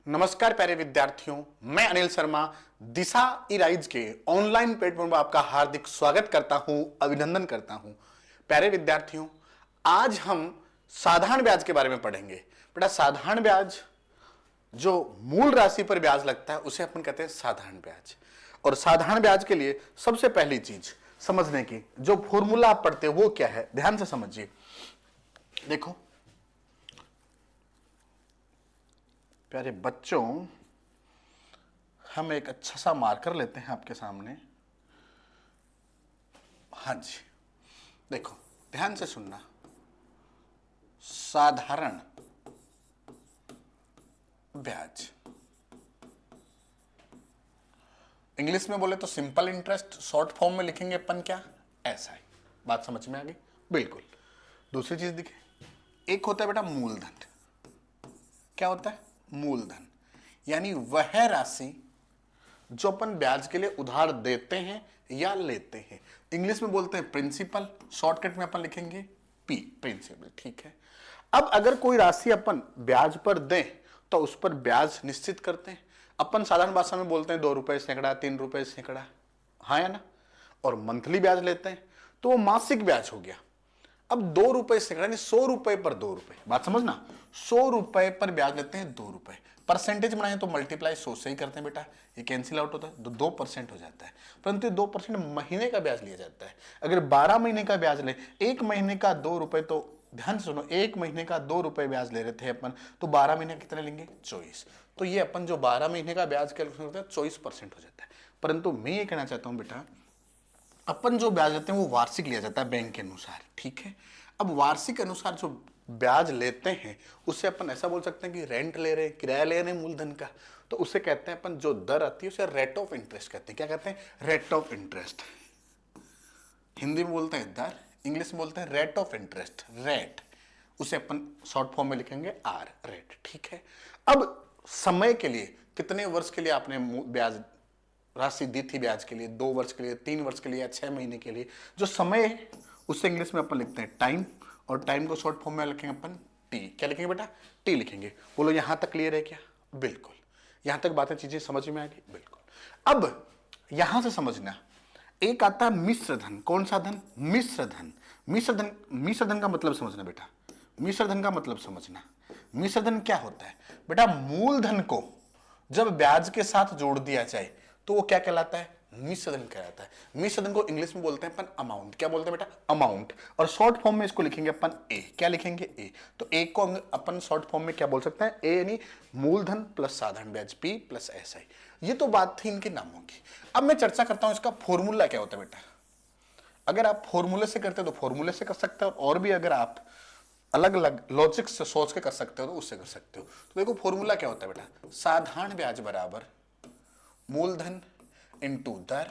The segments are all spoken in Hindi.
नमस्कार प्यारे विद्यार्थियों, मैं अनिल शर्मा दिशा ईराइज के ऑनलाइन प्लेटफॉर्म पर आपका हार्दिक स्वागत करता हूं, अभिनंदन करता हूं। प्यारे विद्यार्थियों, आज हम साधारण ब्याज के बारे में पढ़ेंगे। बेटा, साधारण ब्याज जो मूल राशि पर ब्याज लगता है उसे अपन कहते हैं साधारण ब्याज। और साधारण ब्याज के लिए सबसे पहली चीज समझने की, जो फॉर्मूला आप पढ़ते हो वो क्या है, ध्यान से समझिए। देखो प्यारे बच्चों, हम एक अच्छा सा मार्कर लेते हैं आपके सामने। हाँ जी, देखो ध्यान से सुनना। साधारण ब्याज, इंग्लिश में बोले तो सिंपल इंटरेस्ट, शॉर्ट फॉर्म में लिखेंगे अपन क्या, ऐसा ही। बात समझ में आ गई? बिल्कुल। दूसरी चीज दिखे, एक होता है बेटा मूलधन। क्या होता है? मूलधन, यानी वह राशि जो अपन ब्याज के लिए उधार देते हैं या लेते हैं। इंग्लिश में बोलते हैं प्रिंसिपल, शॉर्टकट में अपन लिखेंगे पी, प्रिंसिपल। ठीक है। अब अगर कोई राशि अपन ब्याज पर दें तो उस पर ब्याज निश्चित करते हैं। अपन साधारण भाषा में बोलते हैं 2 रुपए सैकड़ा, 3 रुपए सैकड़ा, हाँ या ना। और मंथली ब्याज लेते हैं तो वो मासिक ब्याज हो गया। अब 2 रुपए सैकड़ा यानी 100 रुपए पर 2 रुपए, बात समझना। 100 रुपए पर ब्याज लेते हैं 2 रुपए। परसेंटेज बनाए तो मल्टीप्लाई 100 से ही करते हैं बेटा, ये कैंसिल आउट होता है तो 2% हो जाता है। परंतु 2% महीने का ब्याज लिया जाता है। अगर 12 महीने का ब्याज ले, एक महीने का 2 रुपए, तो ध्यान से सुनो, एक महीने का 2 रुपए ब्याज ले रहे थे अपन, तो 12 महीने कितने लेंगे? 24। तो ये अपन जो 12 महीने का ब्याज कैलकुलेट करते हैं 24% हो जाता है। परंतु मैं ये कहना चाहता हूं बेटा, अपन जो ब्याज लेते हैं वो वार्षिक लिया जाता है बैंक के अनुसार। ठीक है। अब वार्षिक अनुसार जो ब्याज लेते हैं उसे अपन ऐसा बोल सकते हैं कि रेंट ले रहे हैं, किराया ले रहे हैं मूलधन का, तो उसे कहते हैं अपन, जो दर आती है उसे रेट ऑफ इंटरेस्ट कहते हैं। क्या कहते हैं? Rate of interest. हिंदी में बोलते हैं दर, इंग्लिश में बोलते हैं रेट ऑफ इंटरेस्ट, रेट। उसे अपन शॉर्ट फॉर्म में लिखेंगे आर, रेट। ठीक है। अब समय के लिए, कितने वर्ष के लिए आपने ब्याज राशि दी थी ब्याज के लिए, 2 वर्ष के लिए, 3 वर्ष के लिए या 6 महीने के लिए, जो समय है उसे इंग्लिश में अपन लिखते हैं टाइम। और टाइम को शॉर्ट फॉर्म में लिखेंगे अपन टी। क्या लिखेंगे बेटा? टी लिखेंगे। बोलो यहां तक क्लियर है क्या? बिल्कुल। यहां तक बातें, चीजें समझ में आ गई? बिल्कुल। अब यहां से समझना, एक आता है मिश्र धन। कौन सा धन? मिश्र धन। मिश्र धन, मिश्र धन का मतलब समझना बेटा, मिश्र धन का मतलब समझना। मिश्र धन क्या होता है बेटा? मूलधन को जब ब्याज के साथ जोड़ दिया जाए तो वो क्या कहलाता है? मिश्र धन कहलाता है। मिश्र धन को इंग्लिश में बोलते हैं अपन अमाउंट। क्या बोलते हैं बेटा? अमाउंट। और शॉर्ट फॉर्म में इसको लिखेंगे अपन ए। क्या लिखेंगे? ए। तो ए को अपन शॉर्ट फॉर्म में क्या बोल सकते हैं? ए यानी मूलधन प्लस साधारण ब्याज, पी प्लस एस आई। ये तो बात थी इनके नामों की। अब मैं चर्चा करता हूं इसका फॉर्मूला क्या होता है बेटा। अगर आप फॉर्मूले से करते हो तो फॉर्मूले से कर सकते हो, और भी अगर आप अलग अलग लॉजिक से सोच के कर सकते हो तो उससे कर सकते हो। तो देखो फॉर्मूला क्या होता है बेटा, साधारण ब्याज बराबर मूलधन इंटू दर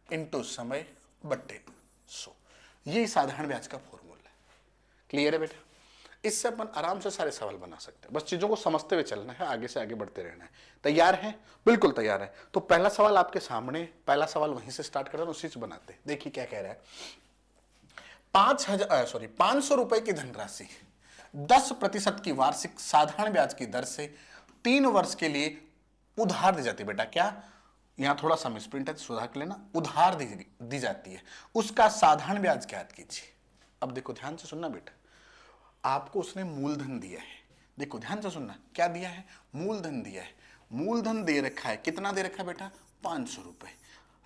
इंटू समय बट्टे 100। ये साधारण ब्याज का फॉर्मूला है। क्लियर है बेटा? इससे अपन आराम से सारे सवाल बना सकते हैं। बस चीजों को समझते हुए चलना है, आगे से आगे बढ़ते रहना है। तैयार है? बिल्कुल तैयार है। तो पहला सवाल आपके सामने, पहला सवाल वहीं से स्टार्ट करते हैं, उसी से बनाते हैं। देखिए क्या कह रहा है। 500 रुपए की धनराशि 10% की वार्षिक साधारण ब्याज की दर से 3 वर्ष के लिए उधार दी जाती है। बेटा क्या, यहां थोड़ा सा मिसप्रिंट है, सुधार कर लेना। उधार दी जाती है, उसका साधारण ब्याज ज्ञात कीजिए। अब देखो ध्यान से सुनना बेटा, आपको उसने मूलधन दिया है। देखो ध्यान से सुनना, क्या दिया है? मूलधन दिया है। मूलधन दे रखा है, कितना दे रखा है बेटा? 500 रुपए।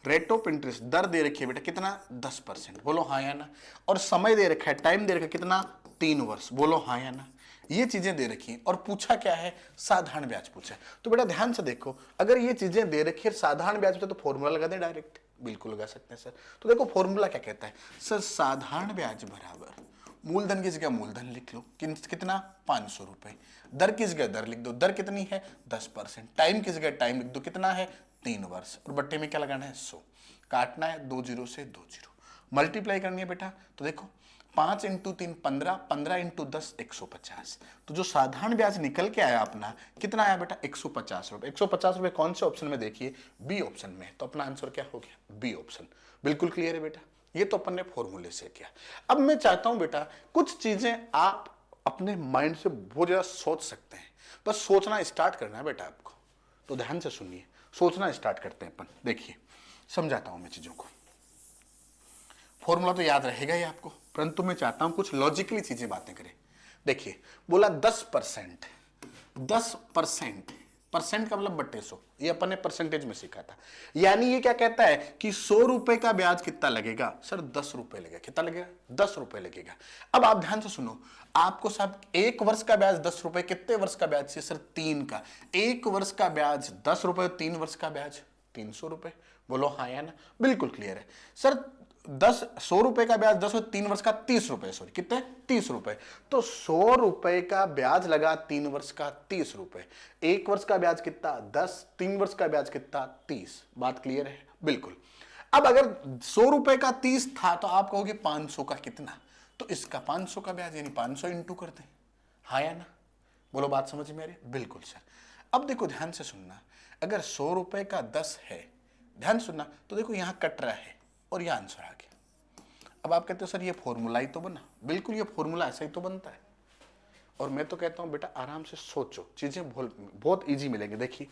रेट ऑफ इंटरेस्ट, दर दे रखी है बेटा, कितना? 10%। बोलो हाँ या ना। और समय दे रखा है, टाइम दे रखा है, कितना? 3 वर्ष। बोलो हाँ या ना। ये चीजें दे रखी हैं और पूछा क्या है? साधारण ब्याज पूछा है। तो बेटा ध्यान से देखो, अगर ये चीजें दे रखी है, साधारण ब्याज तो फॉर्मूला लगा दे डायरेक्ट। बिल्कुल लगा सकते हैं सर। तो देखो फॉर्मूला क्या कहता है सर, साधारण ब्याज बराबर मूलधन की जगह मूलधन लिख लो, कितना? 500 रुपए। दर की जगह दर लिख दो, दर कितनी है? 10%। टाइम की जगह टाइम लिख दो, कितना है? 3 वर्ष। और बट्टे में क्या लगाना है? 100। काटना है 2 जीरो से 2 जीरो, मल्टीप्लाई करनी है बेटा। तो देखो 5 इंटू 3 15, 15 इंटू 10 150। तो जो साधारण ब्याज निकल के आया अपना, कितना आया बेटा? 150 रुपए। 150 रुपए कौन से ऑप्शन में? देखिए बी ऑप्शन में। तो अपना आंसर क्या हो गया? B option. बिल्कुल क्लियर है बेटा? ये तो अपन ने फॉर्मूले से किया। अब मैं चाहता हूं बेटा कुछ चीजें आप अपने माइंड से बहुत ज्यादा सोच सकते हैं। बस सोचना स्टार्ट करना है बेटा आपको। तो ध्यान से सुनिए, सोचना स्टार्ट करते हैं अपन। देखिए समझाता हूं मैं चीजों को। फॉर्मूला तो याद रहेगा ही आपको, परंतु मैं चाहता हूं कुछ लॉजिकली चीजें बातें करें। देखिए बोला 10%, 10% परसेंट का मतलब बट्टे 100, ये अपन ने परसेंटेज में सीखा था। यानी ये क्या कहता है कि 100 रुपए का ब्याज कितना लगेगा सर, 10 रुपए लगेगा। कितना लगेगा? 10 रुपए लगेगा। अब आप ध्यान से सुनो, आपको साहब 1 वर्ष का ब्याज 10 रुपए, कितने वर्ष का ब्याज चाहिए सर? 3 का। 1 वर्ष का ब्याज 10 रुपए, 3 वर्ष का ब्याज 300 रुपए। बोलो हाँ या ना? बिल्कुल क्लियर है सर। 100 रुपए का ब्याज 10 और 3 वर्ष का 30 रुपए, सॉरी कितने? 30 रुपए। तो 100 रुपए का ब्याज लगा, 3 वर्ष का 30 रुपए। 1 वर्ष का ब्याज कितना? 10, 3 वर्ष का ब्याज कितना? 30। बात क्लियर है? बिल्कुल। अब अगर 100 रुपए का 30 था तो आप कहोगे 500 का कितना, तो इसका 500 का ब्याज यानी 500 इंटू कर दें। हाँ या ना? बोलो बात समझ में आ रही है? बिल्कुल सर। अब देखो ध्यान से सुनना, अगर 100 रुपए का 10 है, ध्यान सुनना, तो देखो यहां कट रहा है और यह आंसर आ गया। अब आप कहते हो सर ये फॉर्मूला ही तो बना। बिल्कुल ये फॉर्मूला ऐसा ही तो बनता है। और मैं तो कहता हूं बेटा आराम से सोचो, चीजें बहुत इजी मिलेंगी। देखिए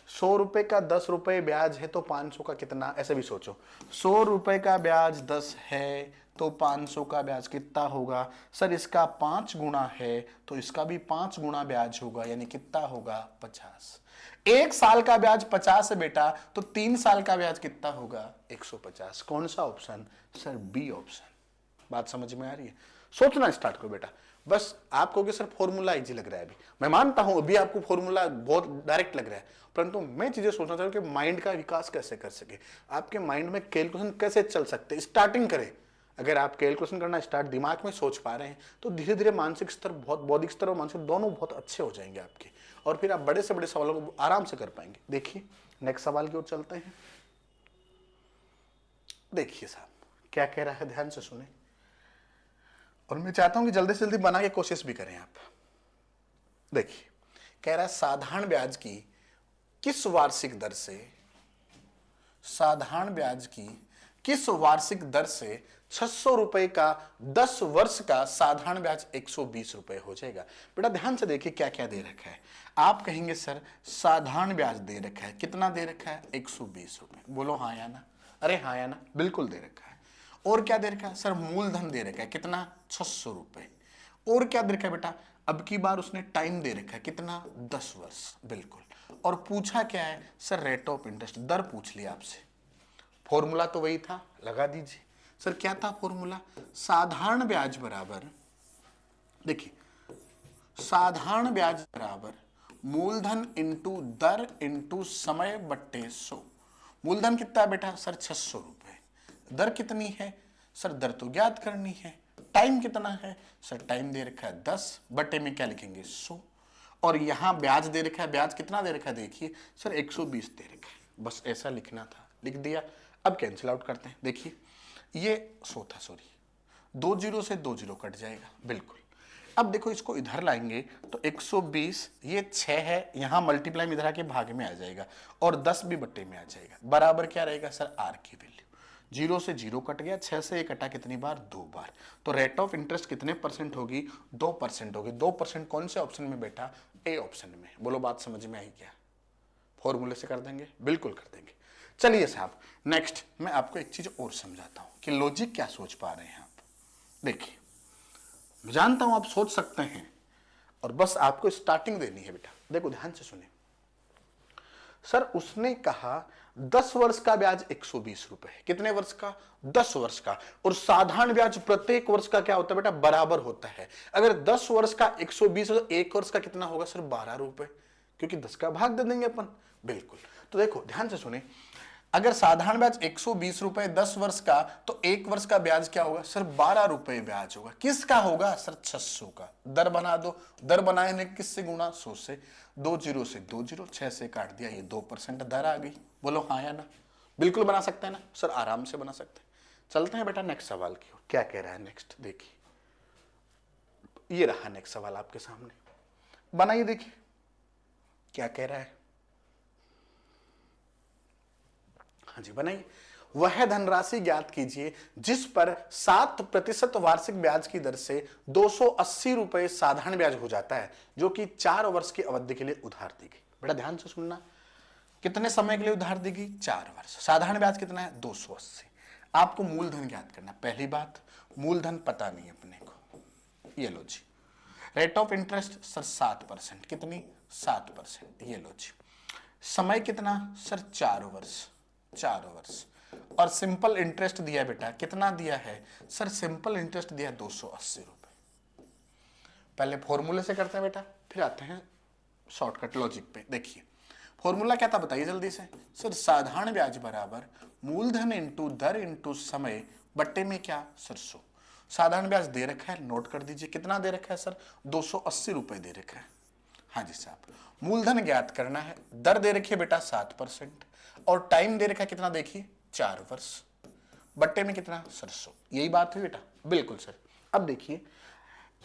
100 रुपए का 10 रुपए ब्याज है तो 500 का कितना, ऐसे भी सोचो। 100 रुपए का ब्याज 10 है तो 500 का ब्याज कितना होगा सर? इसका 5 गुना है तो इसका भी 5 गुना ब्याज होगा, यानी कितना होगा? 50। 1 साल का ब्याज 50 है बेटा, तो 3 साल का ब्याज कितना होगा? 150। कौन सा ऑप्शन सर? B option. बात समझ में आ रही है? सोचना स्टार्ट करो बेटा। बस आप कहोगे सर फॉर्मूला इजी लग रहा है। अभी मैं मानता हूं अभी आपको फॉर्मूला बहुत डायरेक्ट लग रहा है, परंतु मैं चीजें सोचना चाहता हूं कि माइंड का विकास कैसे कर सके, आपके माइंड में कैलकुलेशन कैसे चल सकते हैं, स्टार्टिंग करें। अगर आप कैलकुलेशन करना स्टार्ट दिमाग में सोच पा रहे हैं तो धीरे धीरे मानसिक स्तर, बहुत बौद्धिक स्तर और मानसिक दोनों बहुत अच्छे हो जाएंगे आपके, और फिर आप बड़े से बड़े सवालों को आराम से कर पाएंगे। देखिए नेक्स्ट सवाल की ओर चलते हैं। देखिए साहब क्या कह रहा है, ध्यान से सुने, और मैं चाहता हूं कि जल्दी से जल्दी बना के कोशिश भी करें आप। देखिए कह रहा है साधारण ब्याज की किस वार्षिक दर से, साधारण ब्याज की किस वार्षिक दर से 600 रुपए का 10 वर्ष का साधारण ब्याज 120 रुपए हो जाएगा। बेटा ध्यान से देखिए क्या क्या दे रखा है। आप कहेंगे सर साधारण ब्याज दे रखा है, कितना दे रखा है? 120 रुपए। बोलो हाँ या ना? अरे हाँ या ना? बिल्कुल दे रखा है। और क्या दे रखा है सर? मूलधन दे रखा है, कितना? 600 रुपए। और क्या दे रखा है बेटा? अब की बार उसने टाइम दे रखा है, कितना? 10 वर्ष। बिल्कुल। और पूछा क्या है सर? रेट ऑफ इंटरेस्ट, दर पूछ लिया आपसे। फॉर्मूला तो वही था, लगा दीजिए। सर क्या था फॉर्मूला? साधारण ब्याज बराबर, देखिए साधारण ब्याज बराबर मूलधन इंटू दर इंटू समय बट्टे 100। मूलधन कितना है बेटा? सर 600 रुपए। दर कितनी है सर? दर तो ज्ञात करनी है। टाइम कितना है सर? टाइम दे रखा है 10, बट्टे में क्या लिखेंगे? 100। और यहां ब्याज दे रखा है, ब्याज कितना दे रखा है? देखिए सर 120 दे रखा है। बस ऐसा लिखना था, लिख दिया। अब कैंसिल आउट करते हैं। देखिए ये 100 था, सॉरी 2 जीरो से 2 जीरो कट जाएगा। बिल्कुल। अब देखो इसको इधर लाएंगे तो 120, ये 6 है, यहां मल्टीप्लाई में इधर आके भाग में आ जाएगा, और 10 भी बट्टे में आ जाएगा। बराबर क्या रहेगा सर? आर की वैल्यू। 0 से 0 कट गया, 6 से 1 कटा कितनी बार? 2 बार। तो रेट ऑफ इंटरेस्ट कितने परसेंट होगी? 2% होगी। 2% कौन से ऑप्शन में बेटा? ए ऑप्शन में। बोलो बात समझ में आई क्या? फॉर्मूले से कर देंगे? बिल्कुल कर देंगे। चलिए साहब नेक्स्ट मैं आपको एक चीज और समझाता हूं कि लॉजिक क्या सोच पा रहे हैं आप। देखिए मैं जानता हूं आप सोच सकते हैं, और बस आपको स्टार्टिंग देनी है बेटा। देखो ध्यान से सुने, सर उसने कहा 10 वर्ष का ब्याज 120 रुपए है। कितने वर्ष का? 10 वर्ष का। और साधारण ब्याज प्रत्येक वर्ष का क्या होता है बेटा? बराबर होता है। अगर 10 वर्ष का 120 है तो 1 वर्ष का कितना होगा सर? 12 रुपए, क्योंकि 10 का भाग दे देंगे अपन। बिल्कुल। तो देखो ध्यान से सुने, अगर साधारण ब्याज 120 रुपए 10 वर्ष का, तो 1 वर्ष का ब्याज क्या होगा सर? 12 रुपए ब्याज होगा। किसका होगा सर? 600 का। दर बना दो, दर बनाए किससे गुणा? 100 से। 2 जीरो से 2 जीरो, 6 से काट दिया, ये 2% दर आ गई। बोलो हाँ या ना? बिल्कुल बना सकते हैं ना सर? आराम से बना सकते हैं। चलते हैं बेटा नेक्स्ट सवाल की ओर। क्या कह रहा है नेक्स्ट? देखिए ये रहा नेक्स्ट सवाल आपके सामने, बनाइए। देखिए क्या कह रहा है। हाँ जी बनाइए। वह धनराशि ज्ञात कीजिए जिस पर 7% वार्षिक ब्याज की दर से 280 रुपए साधारण ब्याज हो जाता है, जो कि 4 वर्ष की अवधि के लिए उधार दी गई। बेटा ध्यान से सुनना, कितने समय के लिए उधार दी गई? 4 वर्ष। साधारण ब्याज कितना है? 280। आपको मूलधन ज्ञात करना। पहली बात, मूलधन पता नहीं अपने को, ये लो जी। रेट ऑफ इंटरेस्ट सर 7%, कितनी? 7%, ये लो जी। समय कितना सर? 4 वर्ष, 4 वर्ष। और सिंपल इंटरेस्ट दिया बेटा, कितना दिया है सर? सिंपल इंटरेस्ट दिया 280 रुपए। पहले फॉर्मूले से करते हैं बेटा, फिर आते हैं शॉर्टकट लॉजिक पे। देखिए फॉर्मूला क्या था बताइए जल्दी से। सर साधारण ब्याज बराबर मूलधन इंटू दर इंटू समय बट्टे में क्या सर 100। साधारण ब्याज दे रखा है, नोट कर दीजिए। कितना दे रखा है सर? 280 रुपए दे रखा है। हाँ जी साहब। मूलधन ज्ञात करना है, दर दे रखी है बेटा 7% और टाइम दे रखा है कितना? देखिए 4 वर्ष। बट्टे में कितना सर? 100। यही बात है बेटा, बिल्कुल सर। अब देखिए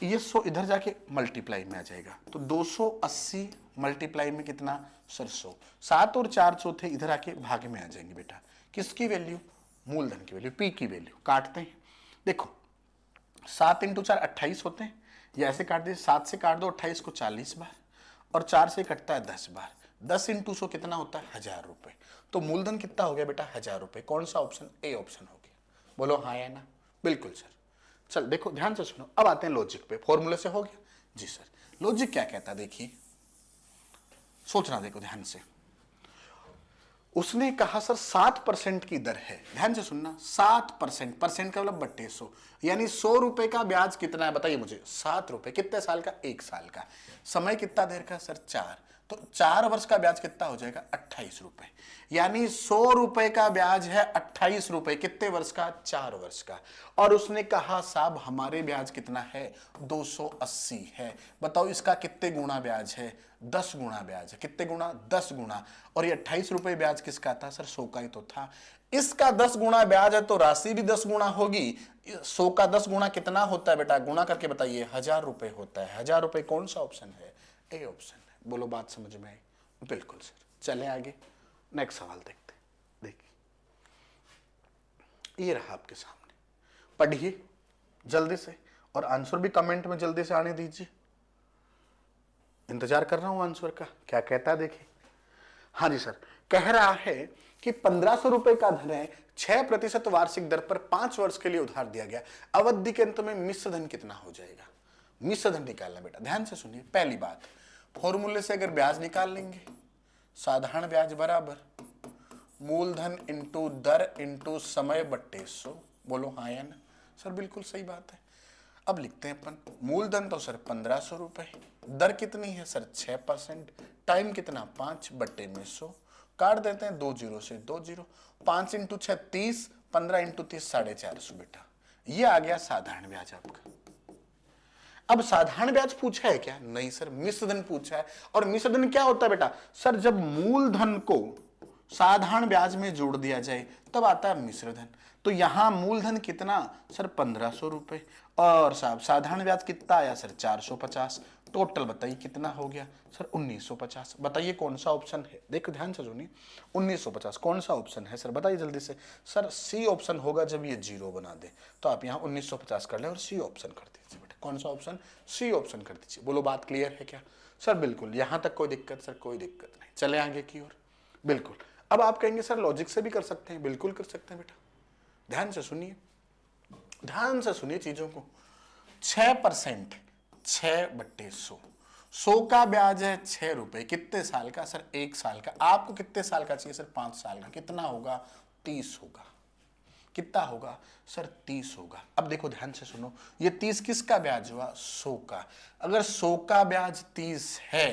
ये 100 इधर जाके मल्टीप्लाई में आ जाएगा, तो 280 मल्टीप्लाई में कितना सर? 100। 7 और 4 चौथे इधर आके भाग में आ जाएंगे बेटा। किसकी वैल्यू? मूलधन की वैल्यू, पी की वैल्यू। काटते हैं, देखो 7 × 4 28 होते हैं, या ऐसे काट दीजिए, 7 से काट दो 28 को 40 बार, और 4 से कटता है 10 बार। 10 × 100 कितना होता है? 1000 रुपए। तो मूलधन कितना हो गया बेटा? 1000 रुपए। कौन सा ऑप्शन? ए ऑप्शन हो गया। बोलो हाँ या ना? बिल्कुल सर। चल देखो ध्यान से सुनो, अब आते हैं लॉजिक पे। फॉर्मूले से हो गया जी सर। लॉजिक क्या कहता है देखिए, सोचना देखो ध्यान से। उसने कहा सर 7% की दर है, ध्यान से सुनना, 7%, परसेंट का मतलब बट्टे 100, यानी 100 रुपए का ब्याज कितना है बताइए मुझे? 7 रुपए। कितने साल का? 1 साल का। समय कितना देर का सर? 4। तो 4 वर्ष का ब्याज कितना हो जाएगा? 28 रुपए। यानी 100 रुपए का ब्याज है 28 रुपए। कितने वर्ष का? 4 वर्ष का। और उसने कहा साहब हमारे ब्याज कितना है? 280 है। बताओ इसका कितने गुना ब्याज है? 10 गुना ब्याज है। कितने गुना? 10 गुना। और ये 28 रुपए ब्याज किसका था सर? 100 का ही तो था। इसका 10 गुना ब्याज है तो राशि भी 10 गुना होगी। 100 का 10 गुना कितना होता है बेटा? गुना करके बताइए। 1000 रुपए होता है। 1000 रुपए कौन सा ऑप्शन है? ए ऑप्शन है। बोलो बात समझ में आई? बिल्कुल सर। चले आगे, नेक्स्ट सवाल देखते हैं। देखिए ये रहा आपके सामने, पढ़िए जल्दी से, और आंसर भी कमेंट में जल्दी से आने दीजिए। इंतजार कर रहा हूं आंसर का, क्या कहता है देखिए। हाँ जी सर, कह रहा है कि 1500 रुपए का धन है, 6% वार्षिक दर पर 5 वर्ष के लिए उधार दिया गया। अवधि के अंत में मिश्र धन कितना हो जाएगा? मिश्र धन निकालना बेटा, ध्यान से सुनिए। पहली बात, फॉर्मूले से अगर ब्याज निकाल लेंगे, साधारण ब्याज बराबर मूलधन इंटू दर इंटू समय बट्टे 100। बोलो हाँ या ना? सर बिल्कुल सही बात है। अब लिखते हैं अपन, मूलधन तो सर 1500 रुपए, दर कितनी है सर? 6%, टाइम कितना? 5 बट्टे में 100। काट देते हैं 2 जीरो से 2 जीरो। 5 × 6 30, 15 × 30 450 बेटा। ये आ गया साधारण ब्याज आपका। अब साधारण ब्याज पूछा है क्या? नहीं सर, मिश्र धन पूछा है। और मिश्र धन क्या होता है बेटा? सर जब मूलधन को साधारण ब्याज में जोड़ दिया जाए तब आता है मिश्र धन। तो यहां मूलधन कितना सर? 1500 रुपए, और साहब साधारण ब्याज कितना आया सर? 450। टोटल बताइए कितना हो गया सर? 1950। बताइए कौन सा ऑप्शन है? देखो ध्यान से सुनिए, 1950 कौन सा ऑप्शन है सर? बताइए जल्दी से। सर सी ऑप्शन होगा जब ये जीरो बना दे, तो आप यहाँ 1950 कर ले और सी ऑप्शन कर दीजिए बेटा। कौन सा ऑप्शन? सी ऑप्शन कर दीजिए। बोलो बात क्लियर है क्या? सर बिल्कुल, यहां तक कोई दिक्कत? सर कोई दिक्कत नहीं, चले आगे की ओर। बिल्कुल। अब आप कहेंगे सर लॉजिक से भी कर सकते हैं। बिल्कुल कर सकते हैं बेटा, ध्यान से सुनिए, ध्यान से सुनिए चीजों को। 6%, 6 बट्टे 100, 100 का ब्याज है 6 रुपए। कितने साल का सर? 1 साल का। आपको कितने साल का चाहिए सर? 5 साल का। कितना होगा? 30 होगा। कितना होगा सर? 30 होगा। अब देखो ध्यान से सुनो, ये 30 किसका ब्याज हुआ? 100 का। अगर 100 का ब्याज 30 है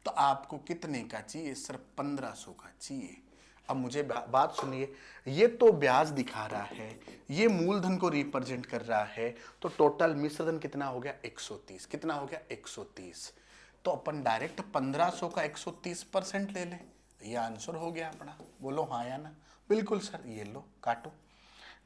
तो आपको कितने का चाहिए सर? 1500 का चाहिए। अब मुझे बात सुनिए, ये तो ब्याज दिखा रहा है, ये मूलधन को रिप्रेजेंट कर रहा है, तो टोटल मिश्रधन कितना हो गया? 130। कितना हो गया? 130। तो अपन डायरेक्ट 1500 का 130% ले लें, ये आंसर हो गया अपना। बोलो हाँ या ना? बिल्कुल सर। ये लो काटो,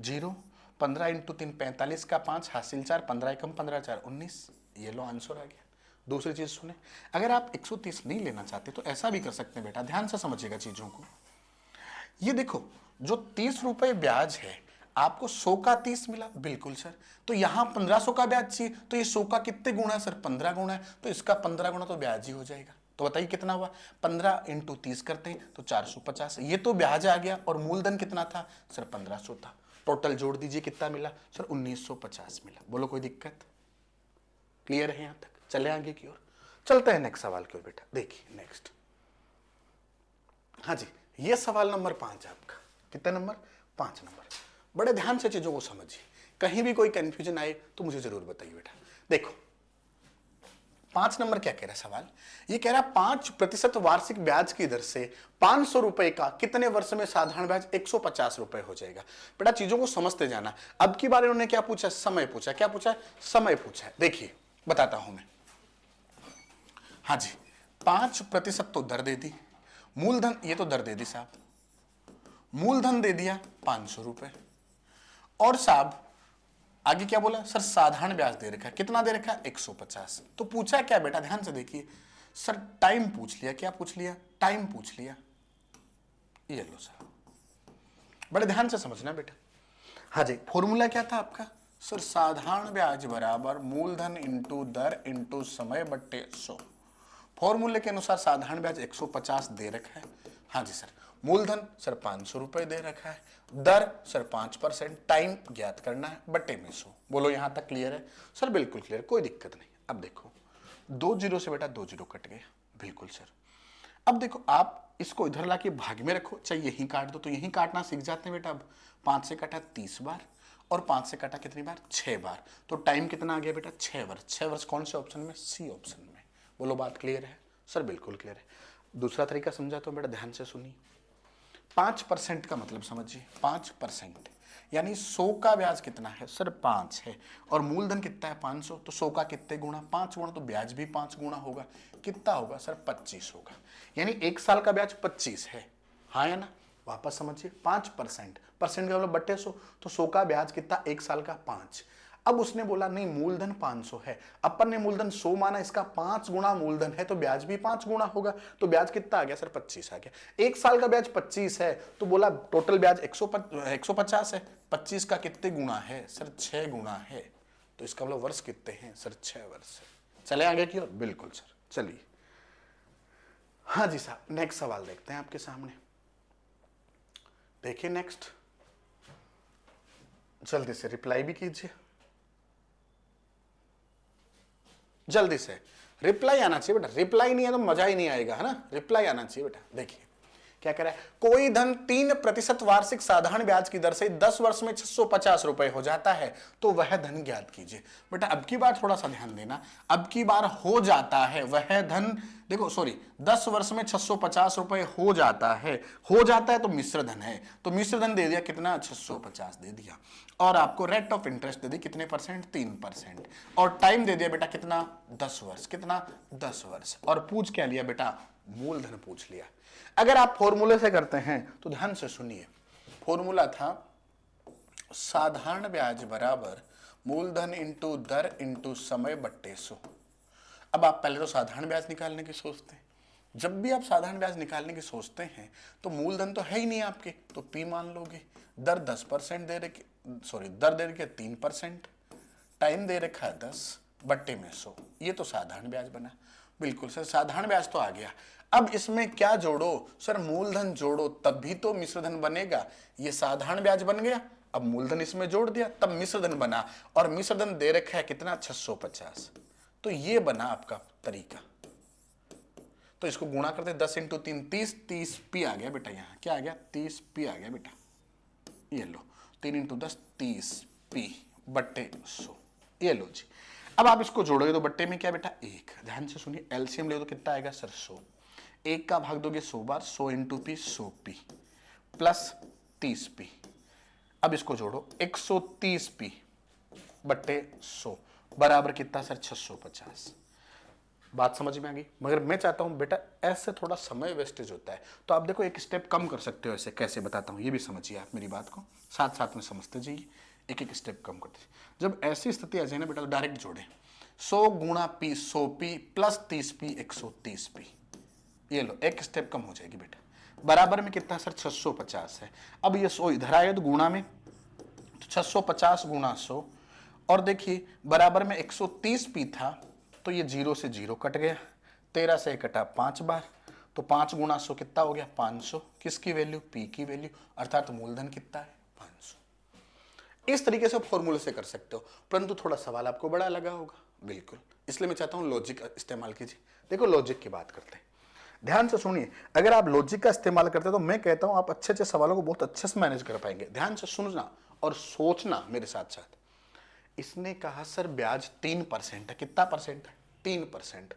0, 15 × 3 45 का 5 हासिल 4, 15 एकम 15 4 19। ये लो आंसर आ गया। दूसरी चीज सुने, अगर आप 130 नहीं लेना चाहते तो ऐसा भी कर सकते हैं बेटा, ध्यान से समझिएगा चीजों को। ये देखो जो 30 रुपए ब्याज है आपको 100 का 30 मिला, बिल्कुल सर। तो यहां 1500 का ब्याज चाहिए, तो ये 100 का कितने गुना है सर, 15 गुना है, तो इसका 15 गुना तो ब्याज ही हो जाएगा। तो बताइए कितना हुआ, 15 इंटू 30 करते हैं तो 450। ये तो ब्याज आ गया और मूलधन कितना था सर, 1500 था। टोटल जोड़ दीजिए कितना मिला सर, 1950 मिला। बोलो कोई दिक्कत, क्लियर है यहां तक? चले आगे की ओर, चलते हैं नेक्स्ट सवाल की ओर बेटा। देखिए नेक्स्ट, हाँ जी, ये सवाल नंबर 5 है आपका। कितना नंबर, 5 नंबर। बड़े ध्यान से चीजों को समझिए, कहीं भी कोई कंफ्यूजन आए तो मुझे जरूर बताइए बेटा। देखो 5 नंबर क्या कह रहा है सवाल, ये कह रहा है 5% वार्षिक ब्याज की दर से 500 रुपए का कितने वर्ष में साधारण ब्याज 150 रुपए हो जाएगा। बेटा चीजों को समझते जाना। अब की बार इन्होंने क्या पूछा, समय पूछा। क्या पूछा, समय पूछा है। देखिए बताता हूं मैं, हाँ जी, 5% तो दर दे दी, मूलधन ये तो दर दे दी साहब, मूलधन दे दिया 500 रुपए, और साहब आगे क्या बोला सर, साधारण ब्याज दे रखा है। कितना दे रखा है, 150। तो पूछा क्या बेटा, ध्यान से देखिए सर, टाइम पूछ लिया। क्या पूछ लिया, टाइम पूछ लिया। ये लो सर, बड़े ध्यान से समझना बेटा। हाँ जी, फॉर्मूला क्या था आपका सर, साधारण ब्याज बराबर मूलधन इंटू दर इंटू समय बट्टे 100। फॉर्मूले के अनुसार साधारण ब्याज 150 दे रखा है, हाँ जी सर। मूलधन सर 500 रुपए दे रखा है, दर सर 5%, टाइम ज्ञात करना है, बट्टे में 100। बोलो यहां तक क्लियर है सर? बिल्कुल क्लियर, कोई दिक्कत नहीं। अब देखो 2 जीरो से बेटा 2 जीरो कट गया, बिल्कुल सर। अब देखो आप इसको इधर लाके भाग में रखो, चाहे यहीं काट दो, तो यहीं काटना सीख जाते हैं बेटा। अब 5 से काटा 30 बार और 5 से काटा कितनी बार, 6 बार। तो टाइम कितना आ गया बेटा, 6 वर्ष। 6 वर्ष कौन से ऑप्शन में, सी ऑप्शन में। बोलो बात क्लियर है सर? बिल्कुल क्लियर है। दूसरा तरीका समझाता हूं बेटा, ध्यान से सुनिए। 5% का मतलब समझिए, 5% यानी 100 का ब्याज कितना है सर, 5 है, और मूलधन कितना है 500। तो 100 का कितने गुना, 5 गुना, तो ब्याज भी 5 गुना होगा। कितना होगा सर, 25 होगा। यानी 1 साल का ब्याज 25 है, हाँ या ना? वापस समझिए, 5%, परसेंट का मतलब बट्टे 100, तो 100 का ब्याज कितना, 1 साल का 5। अब उसने बोला नहीं मूलधन 500 है, अपन ने मूलधन 100 माना, इसका 5 गुना मूलधन है, तो ब्याज भी 5 गुना होगा। तो ब्याज कितना आ गया सर, 25 आ गया। 1 साल का ब्याज 25 है, तो बोला टोटल ब्याज 150 है, 25 का कितने गुना है सर, 6 गुना है। तो इसका मतलब वर्ष कितने हैं सर, 6 वर्ष। चले आगे की ओर, बिल्कुल सर। चलिए हाँ जी साहब, नेक्स्ट सवाल देखते हैं आपके सामने। देखिए नेक्स्ट, जल्दी से रिप्लाई भी कीजिए, जल्दी से रिप्लाई आना चाहिए बेटा। रिप्लाई नहीं है तो मजा ही नहीं आएगा, है ना? रिप्लाई आना चाहिए बेटा। देखिए क्या कह रहा है, कोई धन 3% वार्षिक साधारण ब्याज की दर से 10 वर्ष में 650 रुपए हो जाता है, तो वह धन ज्ञात कीजिए। बेटा अब की बार थोड़ा सा ध्यान देना, अब की बार हो जाता है वह धन, देखो सॉरी, 10 वर्ष में 650 रुपए हो जाता है। हो जाता है तो मिश्र धन है, तो मिश्र धन दे दिया कितना, 650 दे दिया, और आपको रेट ऑफ इंटरेस्ट दे दी कितने परसेंट, 3%, और टाइम दे दिया बेटा कितना, 10 वर्ष। कितना, 10 वर्ष। और पूछ क्या लिया बेटा, मूलधन पूछ लिया। अगर आप फॉर्मूले से करते हैं तो ध्यान से सुनिए, फॉर्मूला था साधारण ब्याज बराबर मूलधन इंटू दर इंटू समय बट्टे 100। अब आप पहले तो साधारण ब्याज निकालने की सोचते हैं। जब भी आप साधारण ब्याज निकालने की सोचते हैं तो मूलधन तो है ही नहीं आपके, तो पी मान लोगे। दर 10% दे रखी, सॉरी दर दे रखी 3%, टाइम दे रखा है 10, बट्टे में 100। ये तो साधारण ब्याज बना। बिल्कुल सर, साधारण ब्याज तो आ गया। अब इसमें क्या जोड़ो सर, मूलधन जोड़ो, तब भी तो मिश्रधन बनेगा। ये साधारण ब्याज बन गया, अब मूलधन इसमें जोड़ दिया तब मिश्रधन बना, और मिश्रधन दे रखा है कितना, 650। तो ये बना आपका तरीका। तो इसको गुणा करते 10 इंटू 3 30, 30 पी आ गया बेटा। यहाँ क्या आ गया, 30 पी आ गया बेटा। ये लो 3 इंटू 10 30 पी बट्टे 100। ये लो जी। अब आप इसको जोड़ोगे तो बट्टे में क्या बेटा, 1। ध्यान से सुनिए, एलसीएम ले तो कितना आएगा सर, 100। 1 का भाग दोगे 100 बार, 100 into P 100 P plus 30 P. अब इसको जोड़ो, 130 पी बट्टे 100 बराबर कितना सर, 650। बात समझ में आ गई? मगर मैं चाहता हूं बेटा ऐसे थोड़ा समय वेस्टेज होता है, तो आप देखो एक स्टेप कम कर सकते हो। ऐसे कैसे बताता हूं, ये भी समझिए आप मेरी बात को, साथ साथ में समझते जाइए। एक एक स्टेप कम करते, जब ऐसी स्थिति आ जाए ना बेटा, तो डायरेक्ट जोड़े 100 गुणा P 100 P plus 30 P 130 P. ये लो एक स्टेप कम हो जाएगी बेटा। बराबर में कितना सर 650 है। अब ये 100 इधर आएगा तो गुणा में, तो 650 गुणा 100, और देखिए बराबर में 130 पी था, तो ये 0 से 0 कट गया, 13 से कटा 5 बार, तो 5 गुणा 100 कितना हो गया 500। किसकी वैल्यू? पी की वैल्यू, अर्थात मूलधन कितना है 500। इस तरीके से फॉर्मूले से कर सकते हो, परंतु थोड़ा सवाल आपको बड़ा लगा होगा, बिल्कुल, इसलिए मैं चाहता हूं लॉजिक इस्तेमाल कीजिए। देखो लॉजिक की बात करते हैं, ध्यान से सुनिए। अगर आप लॉजिक का इस्तेमाल करते हैं तो मैं कहता हूं आप अच्छे अच्छे सवालों को बहुत अच्छे से मैनेज कर पाएंगे। ध्यान से सुनना और सोचना मेरे साथ साथ। इसने कहा सर ब्याज 3% है। कितना परसेंट है? 3%।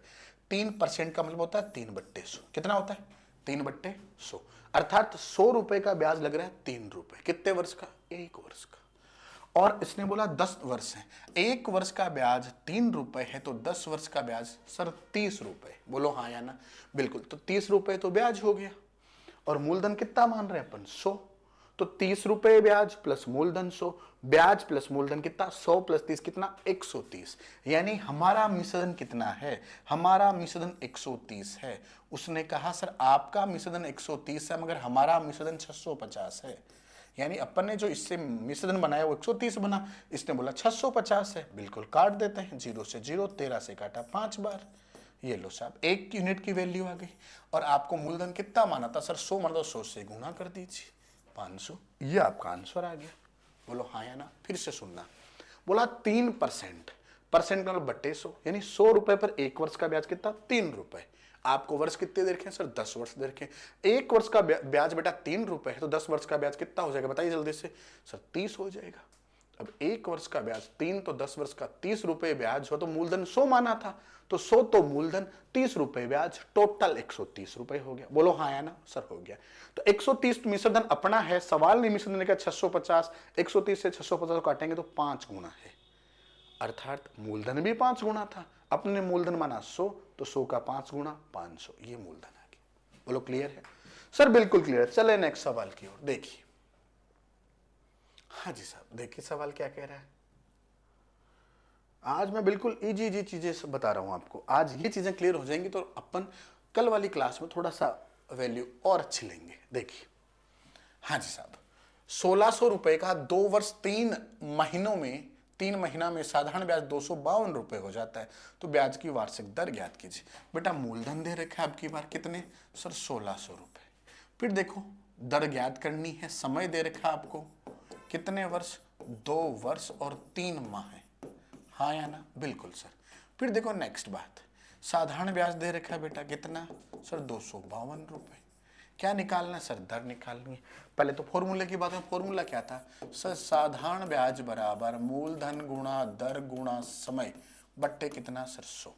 3% का मतलब होता है 3/100। कितना होता है? 3/100, अर्थात 100 रुपए का ब्याज लग रहा है 3 रुपए। कितने वर्ष का? 1 वर्ष का। और इसने बोला 10 वर्ष है, 1 वर्ष का ब्याज 3 रुपए है, तो 10 वर्ष का ब्याज सर 30 रुपए। बोलो हाँ या ना? बिल्कुल। तो 30 रुपए तो ब्याज हो गया, और मूलधन कितना मान रहे हैं अपन? 100। तो 30 रुपए ब्याज प्लस मूलधन 100, ब्याज प्लस मूलधन कितना? 100 प्लस 30 कितना? 130। यानी हमारा मिश्रण कितना है? हमारा मिश्रण 130 है। उसने कहा सर आपका मिश्रण 130 है, मगर हमारा मिश्रण 650 है। यानी अपन ने जो इससे मिश्रण बनाया वो 130 बना, इसने बोला 650 है। बिल्कुल काट देते हैं, 0 से 0, 13 से काटा 5 बार। ये लो साहब 1 यूनिट की वैल्यू आ गई। और आपको मूलधन कितना माना था? सर 100 मतलब 100 से गुणा कर दीजिए, 500। ये आपका आंसर आ गया। बोलो हाँ या ना? फिर से सुनना। बोला 3%, परसेंट मतलब बट्टे 100, यानी 100 रुपए पर 1 वर्ष का ब्याज कितना? 3 रुपए। आपको वर्ष कितने दे रखे हैं सर? 10 वर्ष दे रखे हैं। 1 वर्ष का ब्याज बेटा 3 रुपए है, तो 10 वर्ष का ब्याज कितना हो जाएगा बताइए जल्दी से? सर 30 हो जाएगा। अब 1 वर्ष का ब्याज 3, तो 10 वर्ष का 30 रुपए ब्याज हो, तो मूलधन 100 माना था, तो 100 तो मूलधन, 30 रुपए ब्याज, टोटल 130 रुपए हो गया। बोलो हाँ या ना? सर हो गया। तो 130 मिश्रधन अपना है, सवाल ने मिश्रधन का 650, 130 से 650 काटेंगे तो 5 गुना है, अर्थात मूलधन भी 5 गुना था। अपने मूलधन माना 100, तो 100 का 5 गुना 500, ये मूलधन आ गया। बोलो क्लियर है? सर बिल्कुल क्लियर। चले नेक्स्ट सवाल की ओर। देखिए, हाँ जी साहब, देखिए सवाल क्या कह रहा है। आज मैं बिल्कुल इजी इजी चीजें बता रहा हूं आपको। आज ये चीजें क्लियर हो जाएंगी तो अपन कल वाली क्लास में थोड़ा सा वैल्यू और अच्छी लेंगे। देखिए, हाँ जी साहब, 1600 रुपए का 2 वर्ष 3 महीनों में, 3 महीना में साधारण ब्याज 252 रुपए हो जाता है, तो ब्याज की वार्षिक दर ज्ञात कीजिए। बेटा मूलधन दे रखा है आपकी बार कितने? सर 1600 रुपए। फिर देखो दर ज्ञात करनी है, समय दे रखा आपको कितने वर्ष? 2 वर्ष और 3 माह है। हाँ या ना? बिल्कुल सर। फिर देखो नेक्स्ट बात, साधारण ब्याज दे रखा है बेटा कितना? सर 252 रुपए। क्या निकालना है सर? दर निकालनी है। पहले तो फॉर्मूले की बात है, फॉर्मूला क्या था सर? साधारण ब्याज बराबर मूलधन गुणा दर गुणा समय बट्टे कितना? सर 100।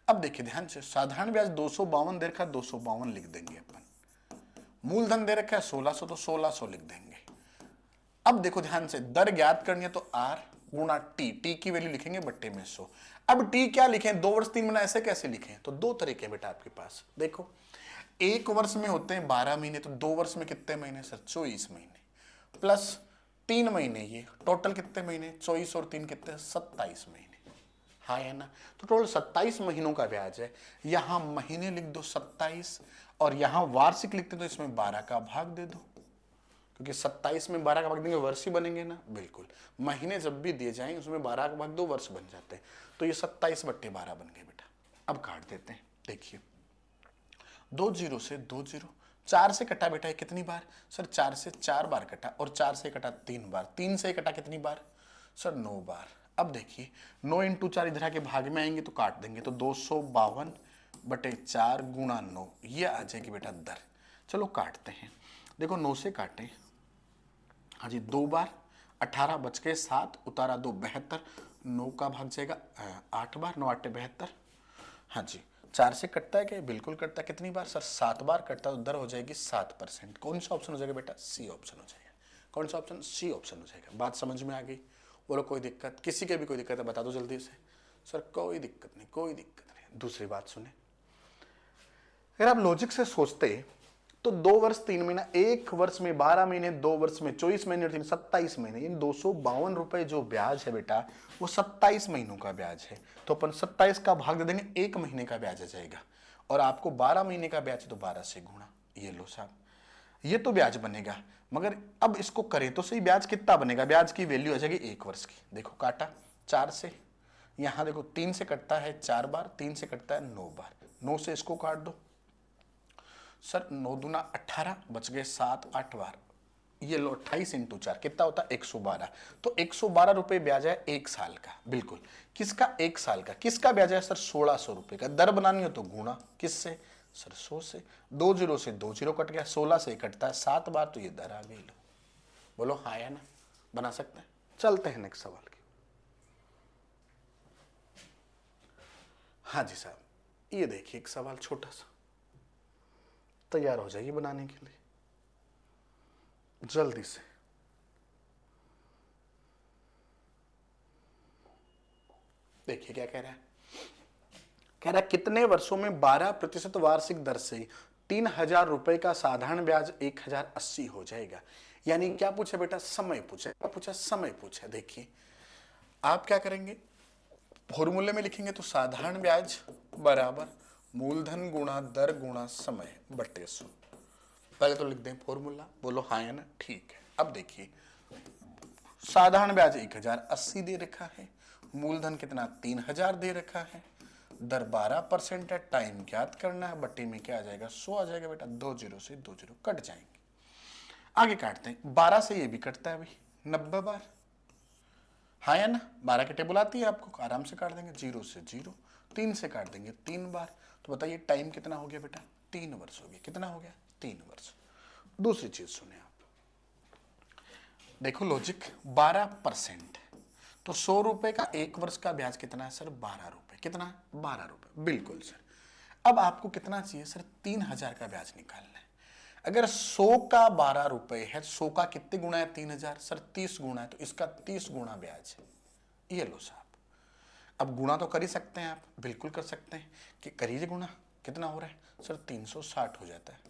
अब देखिए ध्यान से, साधारण ब्याज 252 दे रखा है, 252 लिख देंगे अपन। मूलधन दे रखा है 1600, तो 1600 लिख देंगे। अब देखो ध्यान से, दर ज्ञात करनी है तो आर गुणा टी, टी की वैल्यू लिखेंगे बट्टे में 100। अब टी क्या लिखें? 2 वर्ष 3 महीना, ऐसे कैसे लिखें? तो 2 तरीके बेटा आपके पास। देखो 1 वर्ष में होते हैं 12 महीने, तो 2 वर्ष में कितने महीने? सर 24 महीने, प्लस 3 महीने, ये टोटल कितने महीने? 24 और 3 कितने? 27 महीने। हाँ या ना? तो टोटल 27 महीनों का ब्याज है। यहां महीने लिख दो 27, और यहां वार्षिक लिखते तो इसमें 12 का भाग दे दो, क्योंकि 27 में 12 का भाग देंगे वर्ष ही बनेंगे ना। बिल्कुल, महीने जब भी दिए जाएंगे उसमें 12 का भाग 2 वर्ष बन जाते हैं, तो ये 27/12 बन गए बेटा। अब काट देते हैं। देखिए 2 0 से 2 0, 4 से कटा बेटा कितनी बार? सर 4 से 4 बार कटा, और 4 से कटा 3 बार, 3 से कटा कितनी बार? सर 9 बार। अब देखिए 9 × 4 इधर के भाग में आएंगे तो काट देंगे, तो 252/4 गुणा 9, ये आ जाएगी बेटा दर। चलो काटते हैं। देखो 9 से काटें, हाँ जी 2 बार, 18 बच के 7, उतारा 2 72, 9 का भाग जाएगा 8 बार, 9 8 72। हाँ जी 4 से कटता है क्या? बिल्कुल कटता है। कितनी बार? सर 7 बार कटता है, तो दर हो जाएगी 7%। कौन सा ऑप्शन हो जाएगा बेटा? सी ऑप्शन हो जाएगा। कौन सा ऑप्शन? सी ऑप्शन हो जाएगा। बात समझ में आ गई? बोलो कोई दिक्कत? किसी के भी कोई दिक्कत है बता दो जल्दी से। सर कोई दिक्कत नहीं, कोई दिक्कत नहीं। दूसरी बात सुने, अगर आप लॉजिक से सोचते तो 2 वर्ष 3 महीना, 1 वर्ष में 12 महीने, 2 वर्ष में 24 महीने, 27 महीने, यानी 252 रुपए जो ब्याज है बेटा वो 27 महीनों का ब्याज है। तो अपन 27 का भाग दे देंगे, 1 महीने का ब्याज आ जाएगा, और आपको 12 महीने का ब्याज है तो 12 से गुणा। ये लो साहब, ये तो ब्याज बनेगा, मगर अब इसको करें तो सही, ब्याज कितना बनेगा, ब्याज की वैल्यू आ जाएगी 1 वर्ष की। देखो काटा 4 से, यहां देखो 3 से कटता है 4 बार, 3 से कटता है 9 बार, 9 से इसको काट दो सर, 9 दूना 18, बच गए 7 8 बार, ये लो 28 इंटू 4 कितना होता है 112। तो 112 रुपए ब्याज है 1 साल का, बिल्कुल। किसका 1 साल का, किसका ब्याज है सर 1600 रुपए का। दर बनानी हो तो गुणा किससे सर 100 से, 2 जीरो से 2 जीरो कट गया, 16 से कटता है 7 बार, तो ये दर आ गई। लो बोलो हाँ या ना, बना सकते हैं। चलते हैं नेक्स्ट सवाल की। हाँ जी साहब, ये देखिए एक सवाल छोटा सा, तैयार हो जाइए बनाने के लिए जल्दी से। देखिए क्या कह रहा है, कह रहा है कितने वर्षों में 12% वार्षिक दर से 3000 रुपए का साधारण ब्याज 1080 हो जाएगा। यानी क्या पूछा बेटा, समय पूछा, क्या पूछा, समय पूछा। देखिए आप क्या करेंगे, फॉर्मूले में लिखेंगे तो साधारण ब्याज बराबर मूलधन गुणा दर गुणा समय बट्टे 100। पहले तो लिख दें फॉर्मूला, बोलो हाँ या ना, ठीक है। अब देखिए साधारण ब्याज 1080 दे रखा है, मूलधन कितना 3000 दे रखा है, दर 12% है, टाइम ज्ञात करना है, बट्टी में क्या आ जाएगा 100 आ जाएगा बेटा, 2 जीरो से 2 जीरो कट जाएंगे। आगे काटते हैं, 12 से ये भी कटता है भाई 90 बार, हाँ या ना, 12 की टेबल आती है आपको, आराम से काट देंगे, 0 से 0, 3 से काट देंगे 3 बार। तो बताइए टाइम कितना हो गया बेटा, 3 वर्ष हो गया। कितना हो गया, 3 वर्ष। दूसरी चीज सुने आप, देखो लॉजिक, 12%, तो 100 रुपए का 1 वर्ष का ब्याज कितना है सर 12 रुपए, कितना 12 रुपए, बिल्कुल सर। अब आपको कितना चाहिए सर, 3000 का ब्याज निकालना है। अगर 100 का 12 रुपए है, 100 का कितने गुना है 3000 सर 30 गुना है, तो इसका 30 गुना ब्याज है। ये लो साहब, अब गुणा तो कर ही सकते हैं आप, बिल्कुल कर सकते हैं कि करिए गुणा, कितना हो रहा है सर 360 हो जाता है।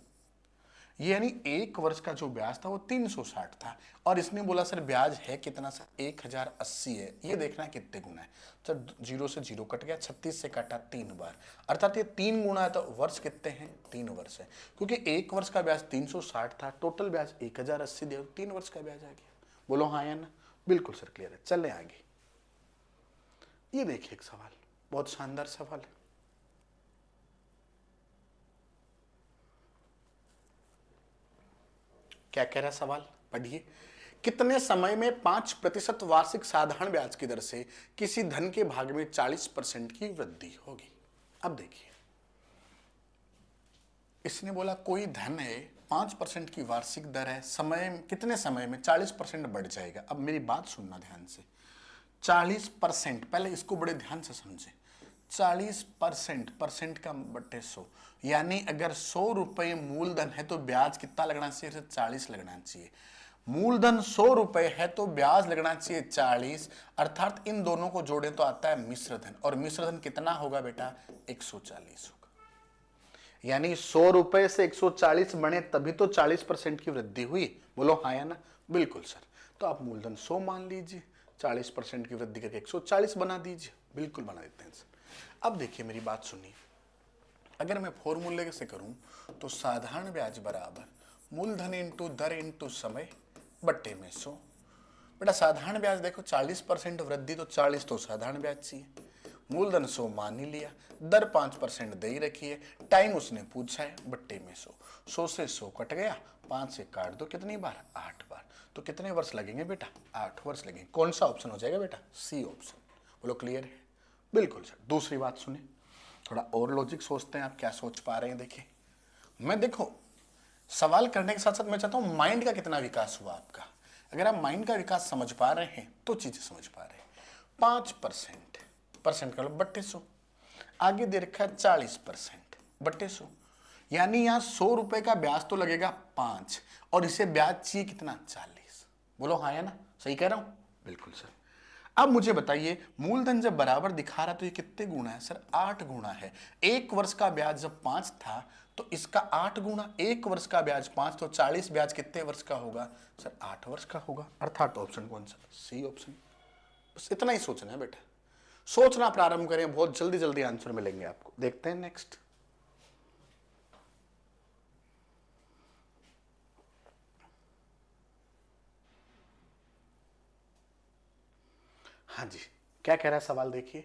ये यानी 1 वर्ष का जो ब्याज था वो 360 था, और इसने बोला सर ब्याज है कितना सर 1080 है। ये देखना है कितने गुना है सर, 0 से 0 कट गया, 36 से काटा 3 बार, अर्थात ये 3 गुना है, तो वर्ष कितने हैं 3 वर्ष है। क्योंकि 1 वर्ष का ब्याज 360 था, टोटल ब्याज 1080 दे, 3 वर्ष का ब्याज आ गया। बोलो हाँ या ना, बिल्कुल सर क्लियर है। चले आगे, ये देखिए एक सवाल, बहुत शानदार सवाल है। क्या कह रहा है सवाल, पढ़िए। कितने समय में 5% वार्षिक साधारण ब्याज की दर से किसी धन के भाग में 40% की वृद्धि होगी। अब देखिए इसने बोला कोई धन है, 5% की वार्षिक दर है, समय कितने समय में 40% बढ़ जाएगा। अब मेरी बात सुनना ध्यान से, 40%, पहले इसको बड़े ध्यान से समझे, 40% परसेंट का बट्टे 100, यानी अगर 100 रुपए मूलधन है तो ब्याज कितना लगना चाहिए, 40 लगना चाहिए। मूलधन 100 रुपए है तो ब्याज लगना चाहिए 40, अर्थात इन दोनों को जोड़े तो आता है मिश्र धन, और मिश्र धन कितना होगा बेटा 140 होगा। यानी 100 रुपए से 140 बने तभी तो 40% की वृद्धि हुई। बोलो हाँ या ना, बिल्कुल सर। तो आप मूलधन 100 मान लीजिए, 40% की वृद्धि करके 140 बना दीजिए, बिल्कुल बना देते हैं सर। अब देखिए मेरी बात सुनिए, अगर मैं फॉर्मूले से करूं तो साधारण ब्याज बराबर मूलधन इंटू दर इंटू समय बट्टे में 100। बेटा साधारण ब्याज देखो 40% वृद्धि, तो 40 तो साधारण ब्याज चाहिए, मूलधन 100 मान ही लिया, दर 5% दे ही रखी है, टाइम उसने पूछा है, बट्टे में 100, 100 से 100 कट गया, 5 से काट दो, कितनी बार 8 बार, तो कितने वर्ष लगेंगे बेटा 8 वर्ष लगेंगे। कौन सा ऑप्शन हो जाएगा बेटा, सी ऑप्शन। बोलो क्लियर है, बिल्कुल सर। दूसरी बात सुने, थोड़ा और लॉजिक सोचते हैं, आप क्या सोच पा रहे हैं। देखिए मैं देखो सवाल करने के साथ साथ मैं चाहता हूं माइंड का कितना विकास हुआ आपका। अगर आप माइंड का विकास समझ पा रहे हैं तो चीजें समझ पा रहे हैं। 5% परसेंट कर लो बट्टे 100, आगे दे रखा है 40% बट्टे 100, यानी यहां 100 रुपए का ब्याज तो लगेगा 5, और इसे ब्याज चाहिए कितना 40। बोलो हाँ या ना, सही कह रहा हूं, बिल्कुल सर। अब मुझे बताइए मूलधन जब बराबर दिखा रहा तो ये कितने गुना है सर 8 गुना है। 1 वर्ष का ब्याज जब 5 था तो इसका 8 गुना, 1 वर्ष का ब्याज 5, तो 40 ब्याज कितने वर्ष का होगा सर 8 वर्ष का होगा, अर्थात ऑप्शन कौन सा, सी ऑप्शन। बस इतना ही सोचना है बेटा, सोचना प्रारंभ करें, बहुत जल्दी जल्दी आंसर मिलेंगे आपको। देखते हैं नेक्स्ट। हाँ जी, क्या कह रहा है सवाल देखिए,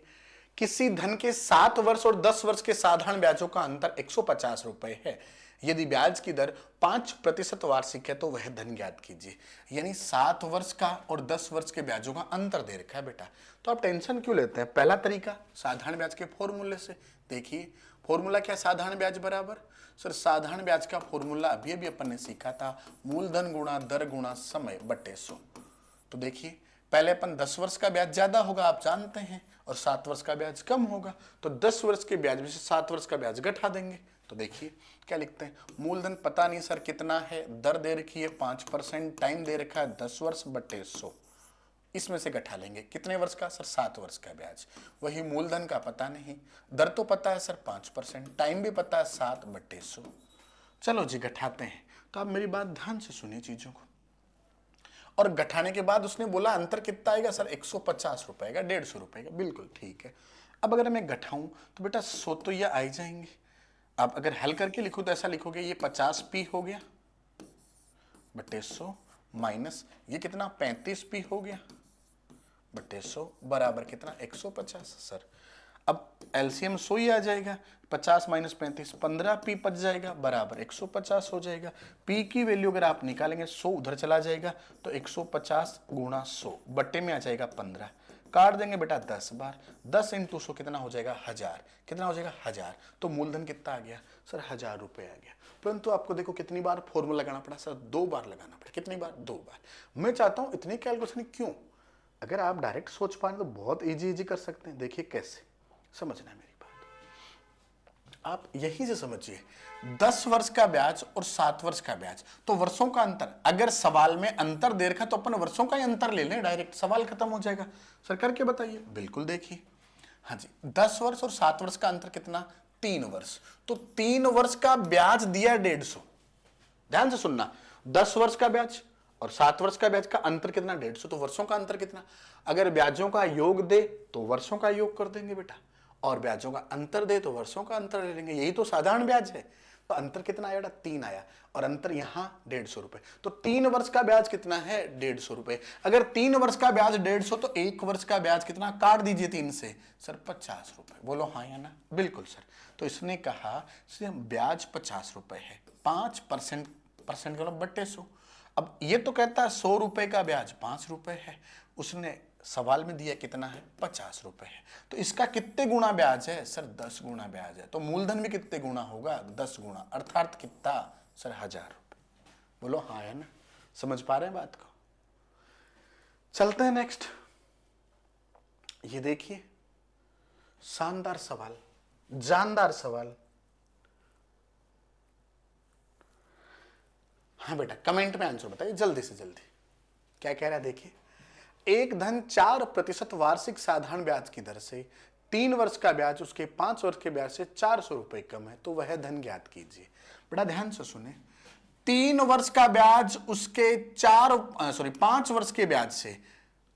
किसी धन के 7 वर्ष और 10 वर्ष के साधारण ब्याजों का अंतर 150 रुपए है। यदि ब्याज की दर 5% वार्षिक है तो वह धन ज्ञात कीजिए। यानी 7 वर्ष का और 10 वर्ष के ब्याजों का अंतर दे रखा है बेटा, तो आप टेंशन क्यों लेते हैं। पहला तरीका साधारण ब्याज के फॉर्मूले से देखिए, फॉर्मूला क्या, साधारण ब्याज बराबर, सर साधारण ब्याज का फॉर्मूला अभी अभी अपन ने सीखा था, मूलधन गुणा दर गुणा समय बटे 100। तो देखिए पहले अपन 10 वर्ष का ब्याज ज्यादा होगा आप जानते हैं, और 7 वर्ष का ब्याज कम होगा, तो 10 वर्ष के ब्याज में से 7 वर्ष का ब्याज घटा देंगे। तो देखिए क्या लिखते हैं, मूलधन पता नहीं सर कितना है, दर दे रखी है 5%, टाइम दे रखा है 10 वर्ष बटे 100, इसमें से घटा लेंगे कितने वर्ष का, सर 7 वर्ष का ब्याज। वही मूलधन का पता नहीं, दर तो पता है सर 5%, टाइम भी पता है 7 बटे 100। चलो जी घटाते हैं। तो आप मेरी बात ध्यान से सुनिए चीजों को, और घटाने के बाद उसने बोला अंतर कितना आएगा, सर 150 रुपए का, 150 रुपए का, बिल्कुल ठीक है। अब अगर मैं घटाऊं तो बेटा 100 तो ये आ ही जाएंगे। आप अगर हल करके लिखो तो ऐसा लिखोगे, ये 50p हो गया बटे 100 माइनस ये कितना 35p हो गया बटे 100 बराबर कितना 150 सर। अब एलसीएम 100 ही आ जाएगा, 50 माइनस 35 15p बच जाएगा बराबर 150 हो जाएगा। p की वैल्यू अगर आप निकालेंगे 100 उधर चला जाएगा तो 150 गुणा 100 बट्टे में आ जाएगा 15, काट देंगे बेटा 10 बार, 10 इंटू 100 कितना हो जाएगा 1000, कितना हो जाएगा 1000। तो मूलधन कितना आ गया सर 1000 रुपए आ गया। परंतु आपको देखो कितनी बार फॉर्मूला लगाना पड़ा सर, 2 बार लगाना पड़ा। कितनी बार, 2 बार। मैं चाहता हूं इतनी कैलकुलेशन क्यों, अगर आप डायरेक्ट सोच पाए तो बहुत इजी कर सकते हैं। देखिए कैसे समझना है मेरी बात, आप यही से समझिए, 10 वर्ष का ब्याज और 7 वर्ष का ब्याज, तो वर्षों का अंतर, अगर सवाल में अंतर दे रखा तो अपन वर्षों का ही अंतर ले लें, डायरेक्ट सवाल खत्म हो जाएगा। सर करके बताइए, बिल्कुल देखिए, हाँ जी 10 वर्ष और 7 वर्ष का अंतर कितना, 3 वर्ष, तो 3 वर्ष का ब्याज दिया 150। ध्यान से सुनना, 10 वर्ष का ब्याज और 7 वर्ष का ब्याज का अंतर कितना 150, तो वर्षों का अंतर कितना, अगर ब्याजों का योग दे तो वर्षों का योग कर देंगे बेटा, और ब्याजों का अंतर दे तो वर्षों का अंतर ले लेंगे, यही तो साधारण ब्याज है। तो अंतर कितना आया, 3 आया, और अंतर यहां 150 रुपए, तो 3 वर्ष का ब्याज कितना है 150 रुपए। अगर 3 वर्ष का ब्याज 150 तो 1 वर्ष का ब्याज कितना, काट दीजिए 3 से, सर 50 रुपए, बोलो हाँ या ना, बिल्कुल सर। तो इसने कहा ब्याज 50 रुपए है, 5% परसेंट करो बट्टे 100। अब ये तो कहता है 100 रुपए का ब्याज 5 रुपए है, उसने सवाल में दिया कितना है 50 रुपए है, तो इसका कितने गुना ब्याज है, सर 10 गुना ब्याज है। तो मूलधन भी कितने गुना होगा, 10 गुना, अर्थात कितना, सर 1000 रुपए। बोलो हाँ है ना, समझ पा रहे हैं बात को। चलते हैं नेक्स्ट, ये देखिए शानदार सवाल, जानदार सवाल। हाँ बेटा कमेंट में आंसर बताइए जल्दी से जल्दी, क्या कह रहा है देखिए, एक धन 4% वार्षिक साधारण ब्याज की दर से 3 वर्ष का ब्याज उसके 5 वर्ष के ब्याज से 400 रुपए कम है, तो वह धन ज्ञात कीजिए। बड़ा ध्यान से सुने, 3 वर्ष का ब्याज उसके 5 वर्ष के ब्याज से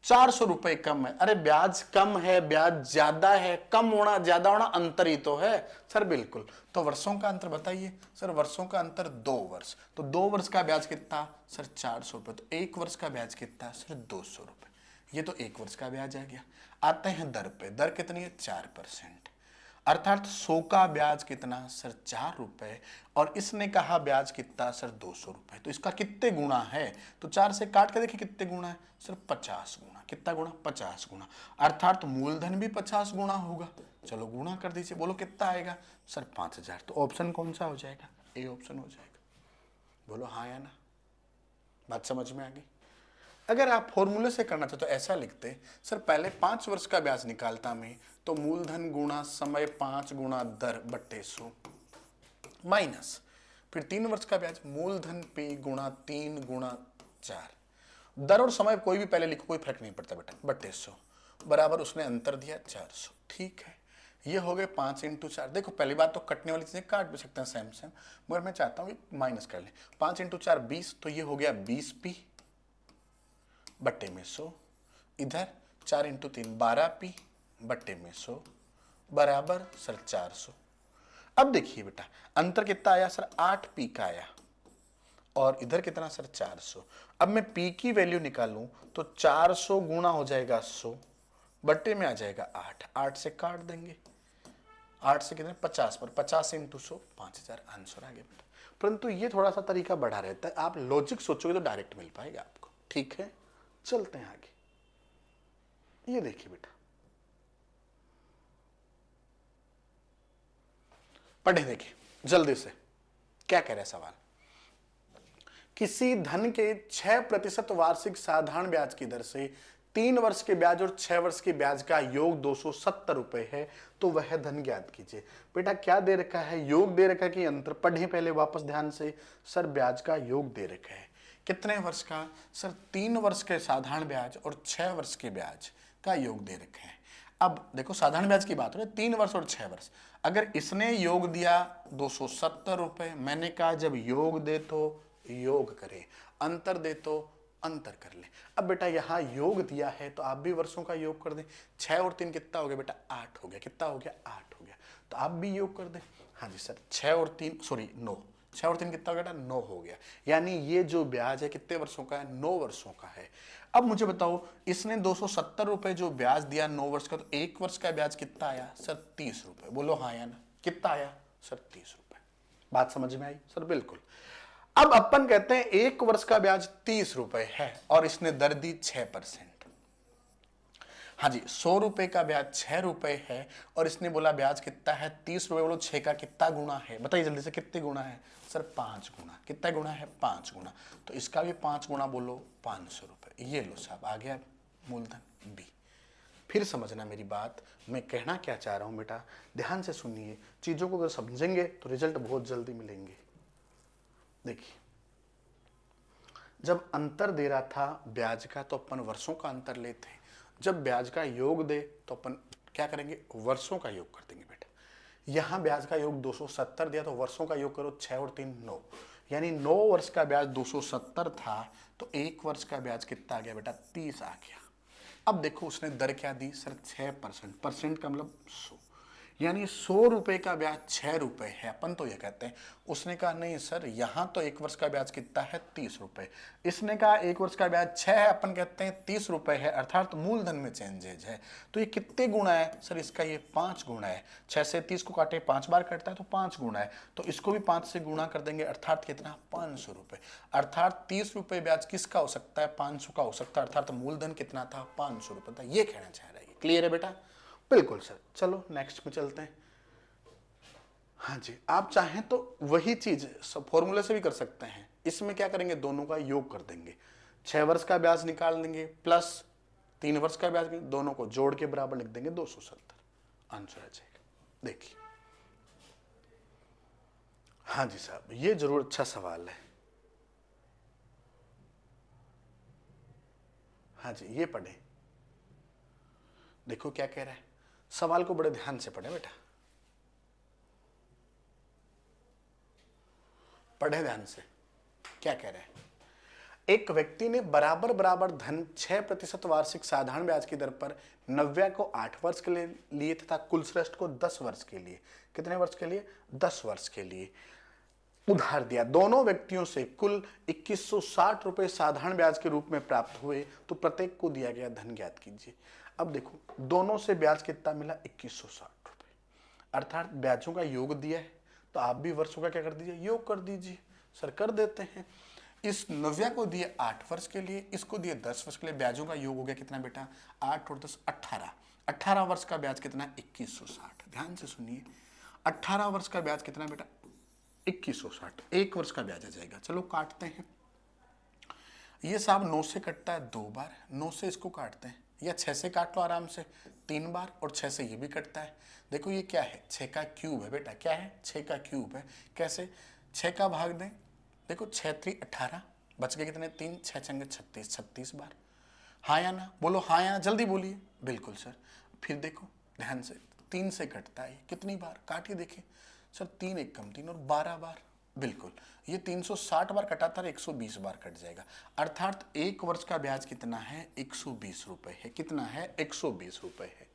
400 रुपए कम है। अरे ब्याज कम है, ब्याज ज्यादा है, कम होना ज्यादा होना अंतर ही तो है सर, बिल्कुल। तो वर्षों का अंतर बताइए, सर वर्षों का अंतर 2 वर्ष, तो 2 वर्ष का ब्याज कितना, सर 400 रुपए, तो 1 वर्ष का ब्याज कितना, सर 200 रुपए। ये तो 1 वर्ष का ब्याज आ गया। आते हैं दर पे, दर कितनी है 4%, अर्थात 100 का ब्याज कितना, सर 4 रुपए, और इसने कहा ब्याज कितना, सर 200 रुपए। तो इसका कितने गुना है, तो 4 से काट के देखिए कितने गुना है, सर 50 गुना। कितना गुना, 50 गुना, अर्थात मूलधन भी 50 गुना होगा। चलो गुणा कर दीजिए, बोलो कितना आएगा, सर 5000। तो ऑप्शन कौन सा हो जाएगा, ए ऑप्शन हो जाएगा। बोलो हाँ या ना, बात समझ में आ गई। अगर आप फॉर्मूले से करना चाहते तो ऐसा लिखते, सर पहले 5 वर्ष का ब्याज निकालता मैं, तो मूलधन गुणा समय 5 गुणा दर बट्टे 100 माइनस फिर 3 वर्ष का ब्याज मूलधन p गुणा 3 गुणा 4, दर और समय कोई भी पहले लिखो कोई फर्क नहीं पड़ता बेटा, बट्टे 100 बराबर उसने अंतर दिया 400। ठीक है, ये हो गए 5 इंटू 4। देखो पहली बात तो कटने वाली चीजें काट भी सकते हैं सेम सेम, मगर मैं चाहता हूँ माइनस कर ले। 5 इंटू 4 20, तो ये हो गया 20p बट्टे में 100, इधर 4 इंटू 3 12p बट्टे में 100 बराबर सर 400। अब देखिए बेटा अंतर कितना आया, सर 8p का आया, और इधर कितना सर 400। अब मैं p की वैल्यू निकालूं तो 400 गुणा हो जाएगा 100 बट्टे में आ जाएगा 8, 8 से काट देंगे, 8 से कितने 50 पर 50 इंटू 100 5000 आंसर आ गया बेटा। परंतु ये थोड़ा सा तरीका बढ़ा रहता है, आप लॉजिक सोचोगे तो डायरेक्ट मिल पाएगा आपको। ठीक है, चलते हैं आगे। ये देखिए बेटा, पढ़े देखिए जल्दी से क्या कह रहा है सवाल। किसी धन के 6% वार्षिक साधारण ब्याज की दर से 3 वर्ष के ब्याज और 6 वर्ष के ब्याज का योग 270 रुपए है, तो वह धन ज्ञात कीजिए। बेटा क्या दे रखा है, योग दे रखा है कि अंतर, पढ़े पहले वापस ध्यान से। सर ब्याज का योग दे रखा है, कितने वर्ष का सर, 3 वर्ष के साधारण ब्याज और 6 वर्ष के ब्याज का योग दे रखा है। अब देखो साधारण ब्याज की बात हो रही है, 3 वर्ष और 6 वर्ष। अगर इसने योग दिया 270 रुपए, मैंने कहा जब योग दे तो योग करें, अंतर दे तो अंतर कर ले। अब बेटा यहां योग दिया है तो आप भी वर्षों का योग कर दें। 6 और 3 कितना हो गया बेटा, 8 हो गया। कितना हो गया, 8 हो गया। तो आप भी योग कर दें। हाँ जी सर, 6 और 3 सॉरी 9, 6 और 3 कितना हो गया, 9 हो गया। यानी ये जो ब्याज है कितने वर्षों का है, 9 वर्षों का है। अब मुझे बताओ, इसने 270 रुपए जो ब्याज दिया 9 वर्ष का, तो 1 वर्ष का ब्याज कितना आया सर, 30 रुपए। बोलो हाँ या ना, कितना आया सर, 30 रुपए। बात समझ में आई सर, बिल्कुल। अब अपन कहते हैं 1 वर्ष का ब्याज 30 रुपए है और इसने दर दी 6%। हाँ जी, 100 रुपए का ब्याज 6 रुपए है और इसने बोला ब्याज कितना है, 30 रुपए। बोलो 6 का कितना गुना है, बताइए जल्दी से, कितने गुना है सर, 5 गुना। कितना गुना है, 5 गुना। तो इसका भी 5 गुना, बोलो 500 रुपए। ये लो साहब, आ गया मूलधन बी। फिर समझना मेरी बात, मैं कहना क्या चाह रहा हूं बेटा, ध्यान से सुनिए। चीजों को अगर समझेंगे तो रिजल्ट बहुत जल्दी मिलेंगे। देखिए, जब अंतर दे रहा था ब्याज का तो अपन वर्षों का अंतर लेते हैं, जब ब्याज का योग दे तो अपन क्या करेंगे, वर्षों का योग कर देंगे बेटा। यहां ब्याज का योग 270 दिया तो वर्षों का योग करो, 6 और 3 9, यानी 9 वर्ष का ब्याज 270 था तो 1 वर्ष का ब्याज कितना आ गया बेटा, 30 आ गया। अब देखो उसने दर क्या दी सर, 6%। परसेंट का मतलब 100, यानी 100 रुपए का ब्याज 6 रुपए है, अपन तो ये कहते हैं। उसने कहा नहीं सर, यहां तो 1 वर्ष का ब्याज कितना है, 30 रुपए। इसने कहा 1 वर्ष का ब्याज 6 है, अपन कहते हैं 30 रुपए है, अर्थात मूलधन में चेंजेज है। तो ये कितने गुना है सर, इसका ये 5 गुना है। 6 से 30 को काटे 5 बार कटता है तो 5 गुना है, तो इसको भी 5 से गुना कर देंगे, अर्थात कितना, 500 रुपए। अर्थात 30 रुपए ब्याज किसका हो सकता है, 500 का हो सकता है, अर्थात मूलधन कितना था, 500 रुपए था। ये कहना चाह रहा है। क्लियर है बेटा, बिल्कुल सर। चलो नेक्स्ट में चलते हैं। हाँ जी, आप चाहें तो वही चीज फॉर्मूले से भी कर सकते हैं। इसमें क्या करेंगे, दोनों का योग कर देंगे। 6 वर्ष का ब्याज निकाल देंगे प्लस 3 वर्ष का ब्याज, दोनों को जोड़ के बराबर लिख देंगे 270, आंसर आ जाएगा। देखिए, हाँ जी साहब, ये जरूर अच्छा सवाल है। हाँ जी, ये पढ़े, देखो क्या कह रहा है, सवाल को बड़े ध्यान से पढ़े बेटा, पढ़े ध्यान से। क्या कह रहे हैं, एक व्यक्ति ने बराबर बराबर धन 6% वार्षिक साधारण ब्याज की दर पर 90 को 8 वर्ष के लिए तथा कुल श्रेष्ठ को 10 वर्ष के लिए, कितने वर्ष के लिए, 10 वर्ष के लिए उधार दिया। दोनों व्यक्तियों से कुल 2160 रुपए साधारण ब्याज के रूप में प्राप्त हुए, तो प्रत्येक को दिया गया धन ज्ञात कीजिए। अब देखो, दोनों से ब्याज कितना मिला, 2160 रुपए, अर्थात ब्याजों का योग दिया है, तो आप भी वर्षों का क्या कर दीजिए, योग कर दीजिए। सर कर देते हैं। इस 90 को दिए 8 वर्ष के लिए, इसको दिए 10 वर्ष के लिए, ब्याजों का योग हो गया कितना बेटा, 8 और 10 18, 18 वर्ष का ब्याज कितना, 2160। ध्यान से सुनिए, 18 वर्ष का ब्याज कितना बेटा, 2160। 1 वर्ष का ब्याज आ जाएगा। चलो काटते हैं, ये साहब 9 से कटता है 2 बार, 9 से इसको काटते हैं, या 6 से काट लो आराम से 3 बार, और 6 से ये भी कटता है। देखो ये क्या है, 6 का क्यूब है बेटा, क्या है, 6 का क्यूब है। कैसे, 6 का भाग दें, देखो 6 3 18, बच गए कितने, 3 6 छंगे 36, 36 बार। हाँ या ना, बोलो हाँ या ना, जल्दी बोलिए। बिल्कुल सर। फिर देखो ध्यान से, 3 से कटता है, कितनी बार काटिए, देखें सर, 3 1 कम 3 और 12 बार। बिल्कुल, ये 360 बार कटा था, 120 बार कट जाएगा, अर्थात 1 वर्ष का ब्याज कितना है, 120 रुपए है। कितना है, 120 रुपए है।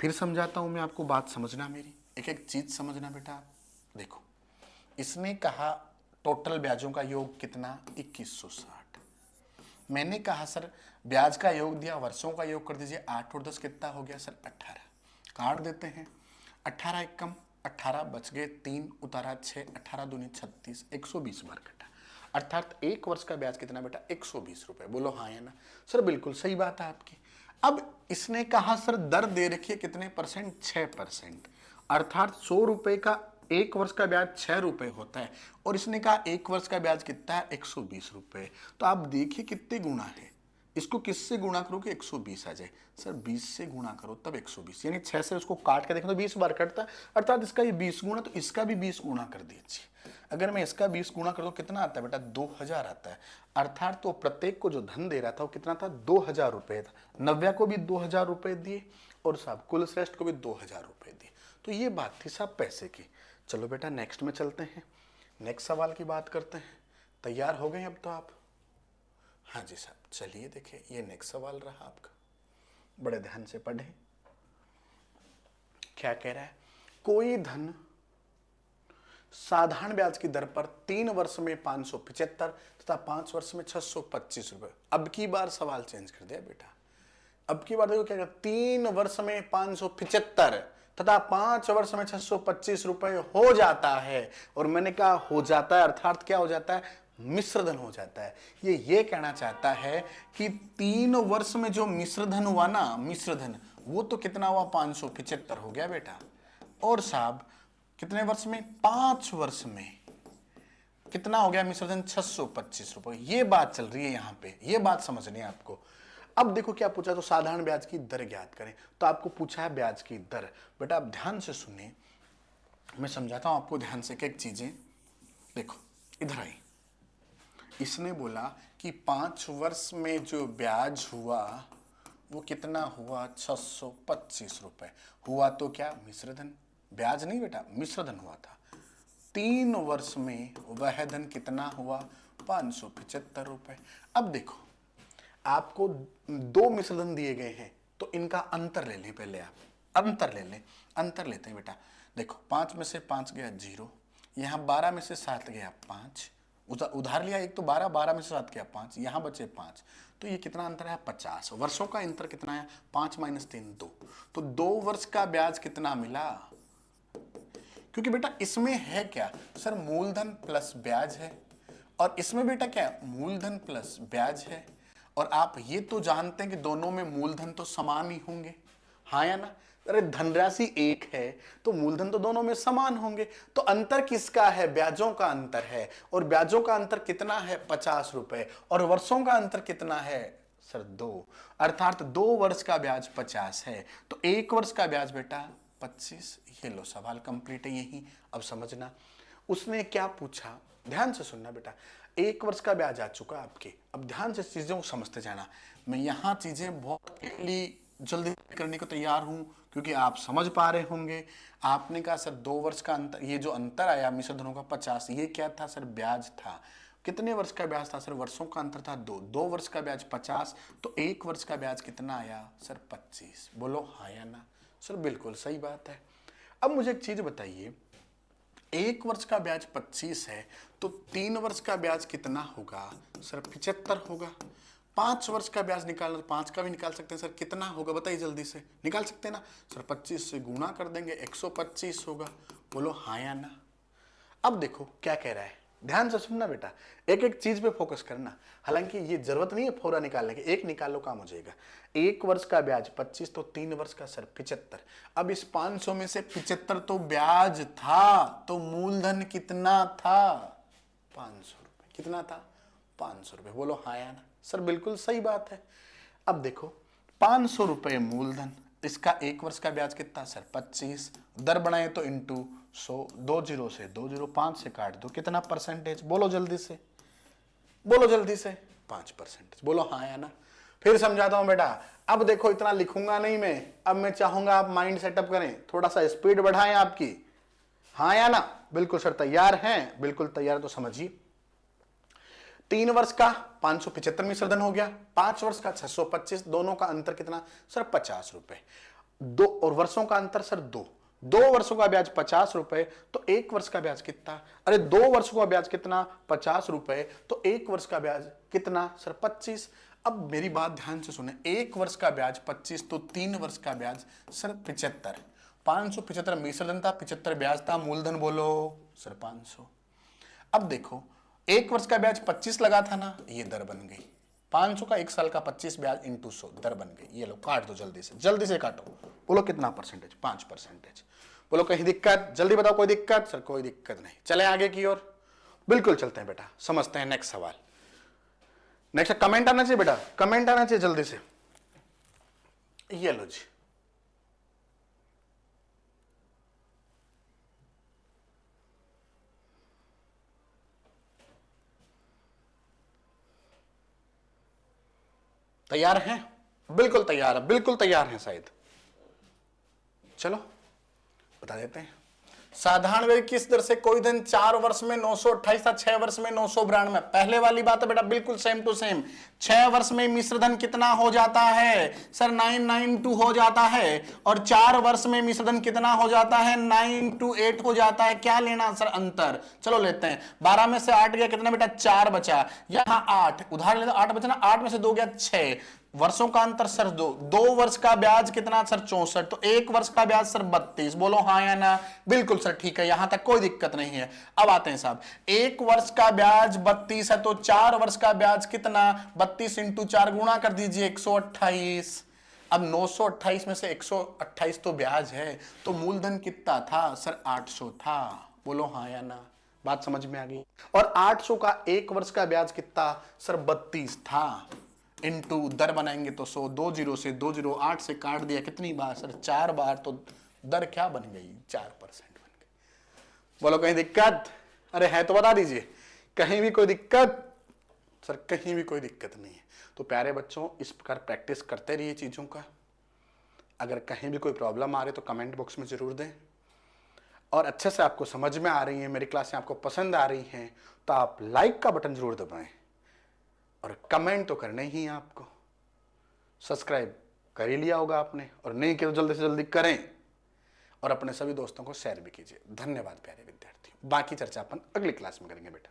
फिर समझाता हूं मैं आपको, बात समझना मेरी, एक एक चीज समझना बेटा। देखो, इसने कहा टोटल ब्याजों का योग कितना, 2160, मैंने कहा सर ब्याज का योग दिया, वर्षों का योग कर दीजिए, 8 और 10 कितना हो गया सर 18। काट देते हैं, 18 एकम 18 बच गए, 3 उतारा 6, 18 दूनी 36, 120 बार कटा, अर्थात एक वर्ष का ब्याज कितना बेटा 120 रुपए। बोलो हाँ या ना। सर बिल्कुल सही बात है आपकी। अब इसने कहा सर दर दे रखी है कितने परसेंट, 6%, अर्थात 100 रुपए का एक वर्ष का ब्याज 6 रुपए होता है, और इसने कहा एक वर्ष का ब्याज कितना है 120 रुपए। तो आप देखिए कितने गुना है, इसको किससे गुणा करो कि 120 आ जाए। सर 20 से गुणा करो तब 120, यानी 6 से उसको काट के देखें तो 20 बार कटता है, अर्थात इसका ये 20 गुना, तो इसका भी 20 गुना कर दीजिए। अगर मैं इसका 20 गुना कर दूं कितना आता है बेटा 2000 आता है, अर्थात तो प्रत्येक को जो धन दे रहा था वो कितना था 2000 रुपए था। नव्या को भी 2000 रुपए दिए और साहब कुल श्रेष्ठ को भी 2000 रुपए दिए। तो ये बात थी साहब पैसे की। चलो बेटा नेक्स्ट में चलते हैं, नेक्स्ट सवाल की बात करते हैं। तैयार हो गए अब तो आप? हाँ जी साहब, चलिए देखिए ये नेक्स्ट सवाल रहा आपका, बड़े ध्यान से पढ़े। क्या कह रहा है, कोई धन साधारण ब्याज की दर पर 3 वर्ष में 575 तथा 5 वर्ष में 625 रुपए। अब की बार सवाल चेंज कर दिया बेटा, अब की बार देखो क्या, 3 वर्ष में 575 तथा 5 वर्ष में 625 रुपए हो जाता है। और मैंने कहा हो जाता है, अर्थात क्या हो जाता है, मिश्रधन हो जाता है। ये कहना चाहता है कि 3 वर्ष में जो मिश्रधन हुआ ना, मिश्रधन वो तो कितना हुआ 575 हो गया बेटा, और साहब कितने वर्ष में 5 वर्ष में कितना हो गया मिश्रधन 625 रुपए। ये बात चल रही है यहां पे, ये बात समझनी है आपको। अब देखो क्या पूछा, तो साधारण ब्याज की दर ज्ञात करें, तो आपको पूछा है ब्याज की दर। बेटा आप ध्यान से सुनिए, मैं समझाता हूं आपको ध्यान से एक चीजें। देखो इधर आई, इसने बोला कि 5 वर्ष में जो ब्याज हुआ वो कितना हुआ 625 रुपए हुआ। तो क्या मिश्रधन, ब्याज नहीं बेटा मिश्रधन हुआ था। 3 वर्ष में वह धन कितना हुआ 575 रुपए। अब देखो आपको 2 मिश्रधन दिए गए हैं, तो इनका अंतर ले लें पहले, आप अंतर ले लें। अंतर लेते हैं बेटा, देखो 5 में से 5 गया 0, यहाँ 12 में से 7 गया 5, उधार लिया एक तो 12, 12 में से 7 गया 5, यहाँ बचे 5, तो ये कितना अंतर है 50। वर्षों का अंतर कितना है 5 - 3 2, तो 2 वर्ष का ब्याज कितना मिला। क्योंकि बेटा इसमें है क्या सर, मूलधन प्लस ब्याज है, और इसमें बेटा क्या मूलधन प्लस ब्याज है, और आप ये तो जानते हैं कि दोनों में मूलधन तो समान ही होंगे, हाँ या ना। अरे धनराशि एक है तो मूलधन तो दोनों में समान होंगे, तो अंतर किसका है, ब्याजों का अंतर है, और ब्याजों का अंतर कितना है 50 रुपए, और वर्षों का अंतर कितना है सर 2, अर्थात 2 वर्ष का ब्याज 50 है, तो 1 वर्ष का ब्याज बेटा 25। ये लो सवाल कंप्लीट है यही। अब समझना उसने क्या पूछा, ध्यान से सुनना बेटा। 1 वर्ष का ब्याज आ चुका आपके, अब ध्यान से चीजों को समझते जाना। मैं यहाँ चीजें बहुत जल्दी करने को तैयार हूं, क्योंकि आप समझ पा रहे होंगे। आपने कहा सर 2 वर्ष का अंतर, ये जो अंतर आया मिश्रधनों का 50, ये क्या था सर ब्याज था। कितने वर्ष का ब्याज था सर, वर्षों का अंतर था 2 वर्ष का ब्याज 50, तो 1 वर्ष का ब्याज कितना आया सर 25। बोलो हाँ या ना। सर बिल्कुल सही बात है। अब मुझे एक चीज बताइए, 1 वर्ष का ब्याज 25 है, तो 3 वर्ष का ब्याज कितना होगा सर 75 होगा। 5 वर्ष का ब्याज निकालना, 5 का भी निकाल सकते हैं सर, कितना होगा बताइए जल्दी से, निकाल सकते हैं ना सर, 25 से गुणा कर देंगे 125 होगा। बोलो हाँ या ना। अब देखो क्या कह रहा है, ध्यान से सुनना बेटा, एक एक चीज पे फोकस करना। हालांकि ये जरूरत नहीं है फौरा निकालने की, एक निकाल लो काम हो जाएगा। 1 वर्ष का ब्याज 25, तो 3 वर्ष का सर 75। अब इस 500 में से 75 तो ब्याज था, तो मूलधन कितना था 500 रुपए। कितना था 500 रुपए। बोलो हाँ या ना। सर बिल्कुल सही बात है। अब देखो 500 रुपए मूलधन, इसका 1 वर्ष का ब्याज कितना सर 25, दर बनाए तो इंटू 100, 2 0 से 2 0, 5 से काट दो, कितना परसेंटेज बोलो जल्दी से, बोलो जल्दी से 5%। बोलो हाँ या ना। फिर समझाता हूं बेटा। अब देखो इतना लिखूंगा नहीं मैं, अब मैं चाहूंगा आप माइंड सेटअप करें, थोड़ा सा स्पीड बढ़ाएं आपकी, हाँ या ना। बिल्कुल सर तैयार हैं, बिल्कुल तैयार, तो समझिए 3 वर्ष का 575 मिश्रधन हो गया, 5 वर्ष का 625, दोनों का अंतर कितना सर 50 रुपए। 2 और वर्षों का अंतर सर 2, 2 वर्षों का ब्याज 50 रुपए, तो 1 वर्ष का ब्याज कितना? अरे 2 वर्षों का ब्याज कितना? 50 रुपए, तो 1 वर्ष का ब्याज कितना सर? 25। अब मेरी बात ध्यान से सुने, 1 वर्ष का ब्याज 25, तो 3 वर्ष का ब्याज सर 75। 575 मिश्रधन था, 75 ब्याज था, मूलधन बोलो सर 500। अब देखो 1 वर्ष का ब्याज 25 लगा था ना, ये दर बन गई 500 का, 1 साल का 25 ब्याज इंटू 100 दर बन गई। ये लो काट दो, जल्दी से काटो। बोलो कितना परसेंटेज? 5%। बोलो कहीं दिक्कत? जल्दी बताओ, कोई दिक्कत? सर कोई दिक्कत नहीं। चले आगे की ओर, बिल्कुल चलते हैं बेटा, समझते हैं नेक्स्ट सवाल। नेक्स्ट कमेंट आना चाहिए बेटा, कमेंट आना चाहिए जल्दी से। ये लो जी, तैयार हैं? बिल्कुल तैयार है, बिल्कुल तैयार हैं शायद। चलो बता देते हैं। साधारण व्यय किस दर से कोई धन 4 वर्ष में 928 था, 6 वर्ष में 992। पहले वाली बात है बेटा, बिल्कुल सेम टू सेम। 6 वर्ष में मिश्र धन कितना हो जाता है सर? 992 हो जाता है। और 4 वर्ष में मिश्र धन कितना हो जाता है? 928 हो जाता है। क्या लेना सर? अंतर। चलो लेते हैं। 12 में से 8 गया, कितना बेटा? 4 बचा। यहाँ 8 उधार लेते, 8 बचा ना, 8 में से 2 गया 6। वर्षों का अंतर सर 2 वर्ष का ब्याज कितना सर? 64। तो 1 वर्ष का ब्याज सर 32। बोलो हाँ या ना? बिल्कुल सर ठीक है, यहां तक कोई दिक्कत नहीं है। अब आते हैं साहब, 1 वर्ष का ब्याज 32 है, तो 4 वर्ष का ब्याज कितना? 32 इंटू 4 गुणा कर दीजिए, 128। अब 928 में से 128 तो ब्याज है, तो मूलधन कितना था सर? 800 था। बोलो हाँ या ना? बात समझ में आ गई? और 800 का 1 वर्ष का ब्याज कितना सर? 32 था। इनटू दर बनाएंगे तो 100, 2 जीरो से 2 जीरो, 8 से काट दिया, कितनी बार सर? 4 बार। तो दर क्या बन गई? 4% बन गई। बोलो कहीं दिक्कत? अरे है तो बता दीजिए, कहीं भी कोई दिक्कत? सर कहीं भी कोई दिक्कत नहीं है। तो प्यारे बच्चों, इस प्रकार प्रैक्टिस करते रहिए चीजों का। अगर कहीं भी कोई प्रॉब्लम आ रही तो कमेंट बॉक्स में जरूर दें। और अच्छे से आपको समझ में आ रही है, मेरी क्लासें आपको पसंद आ रही हैं, तो आप लाइक का बटन जरूर दबाएं। और कमेंट तो करना ही है आपको। सब्सक्राइब कर ही लिया होगा आपने, और नहीं किया तो जल्दी से जल्दी करें। और अपने सभी दोस्तों को शेयर भी कीजिए। धन्यवाद प्यारे विद्यार्थी। बाकी चर्चा अपन अगली क्लास में करेंगे बेटा।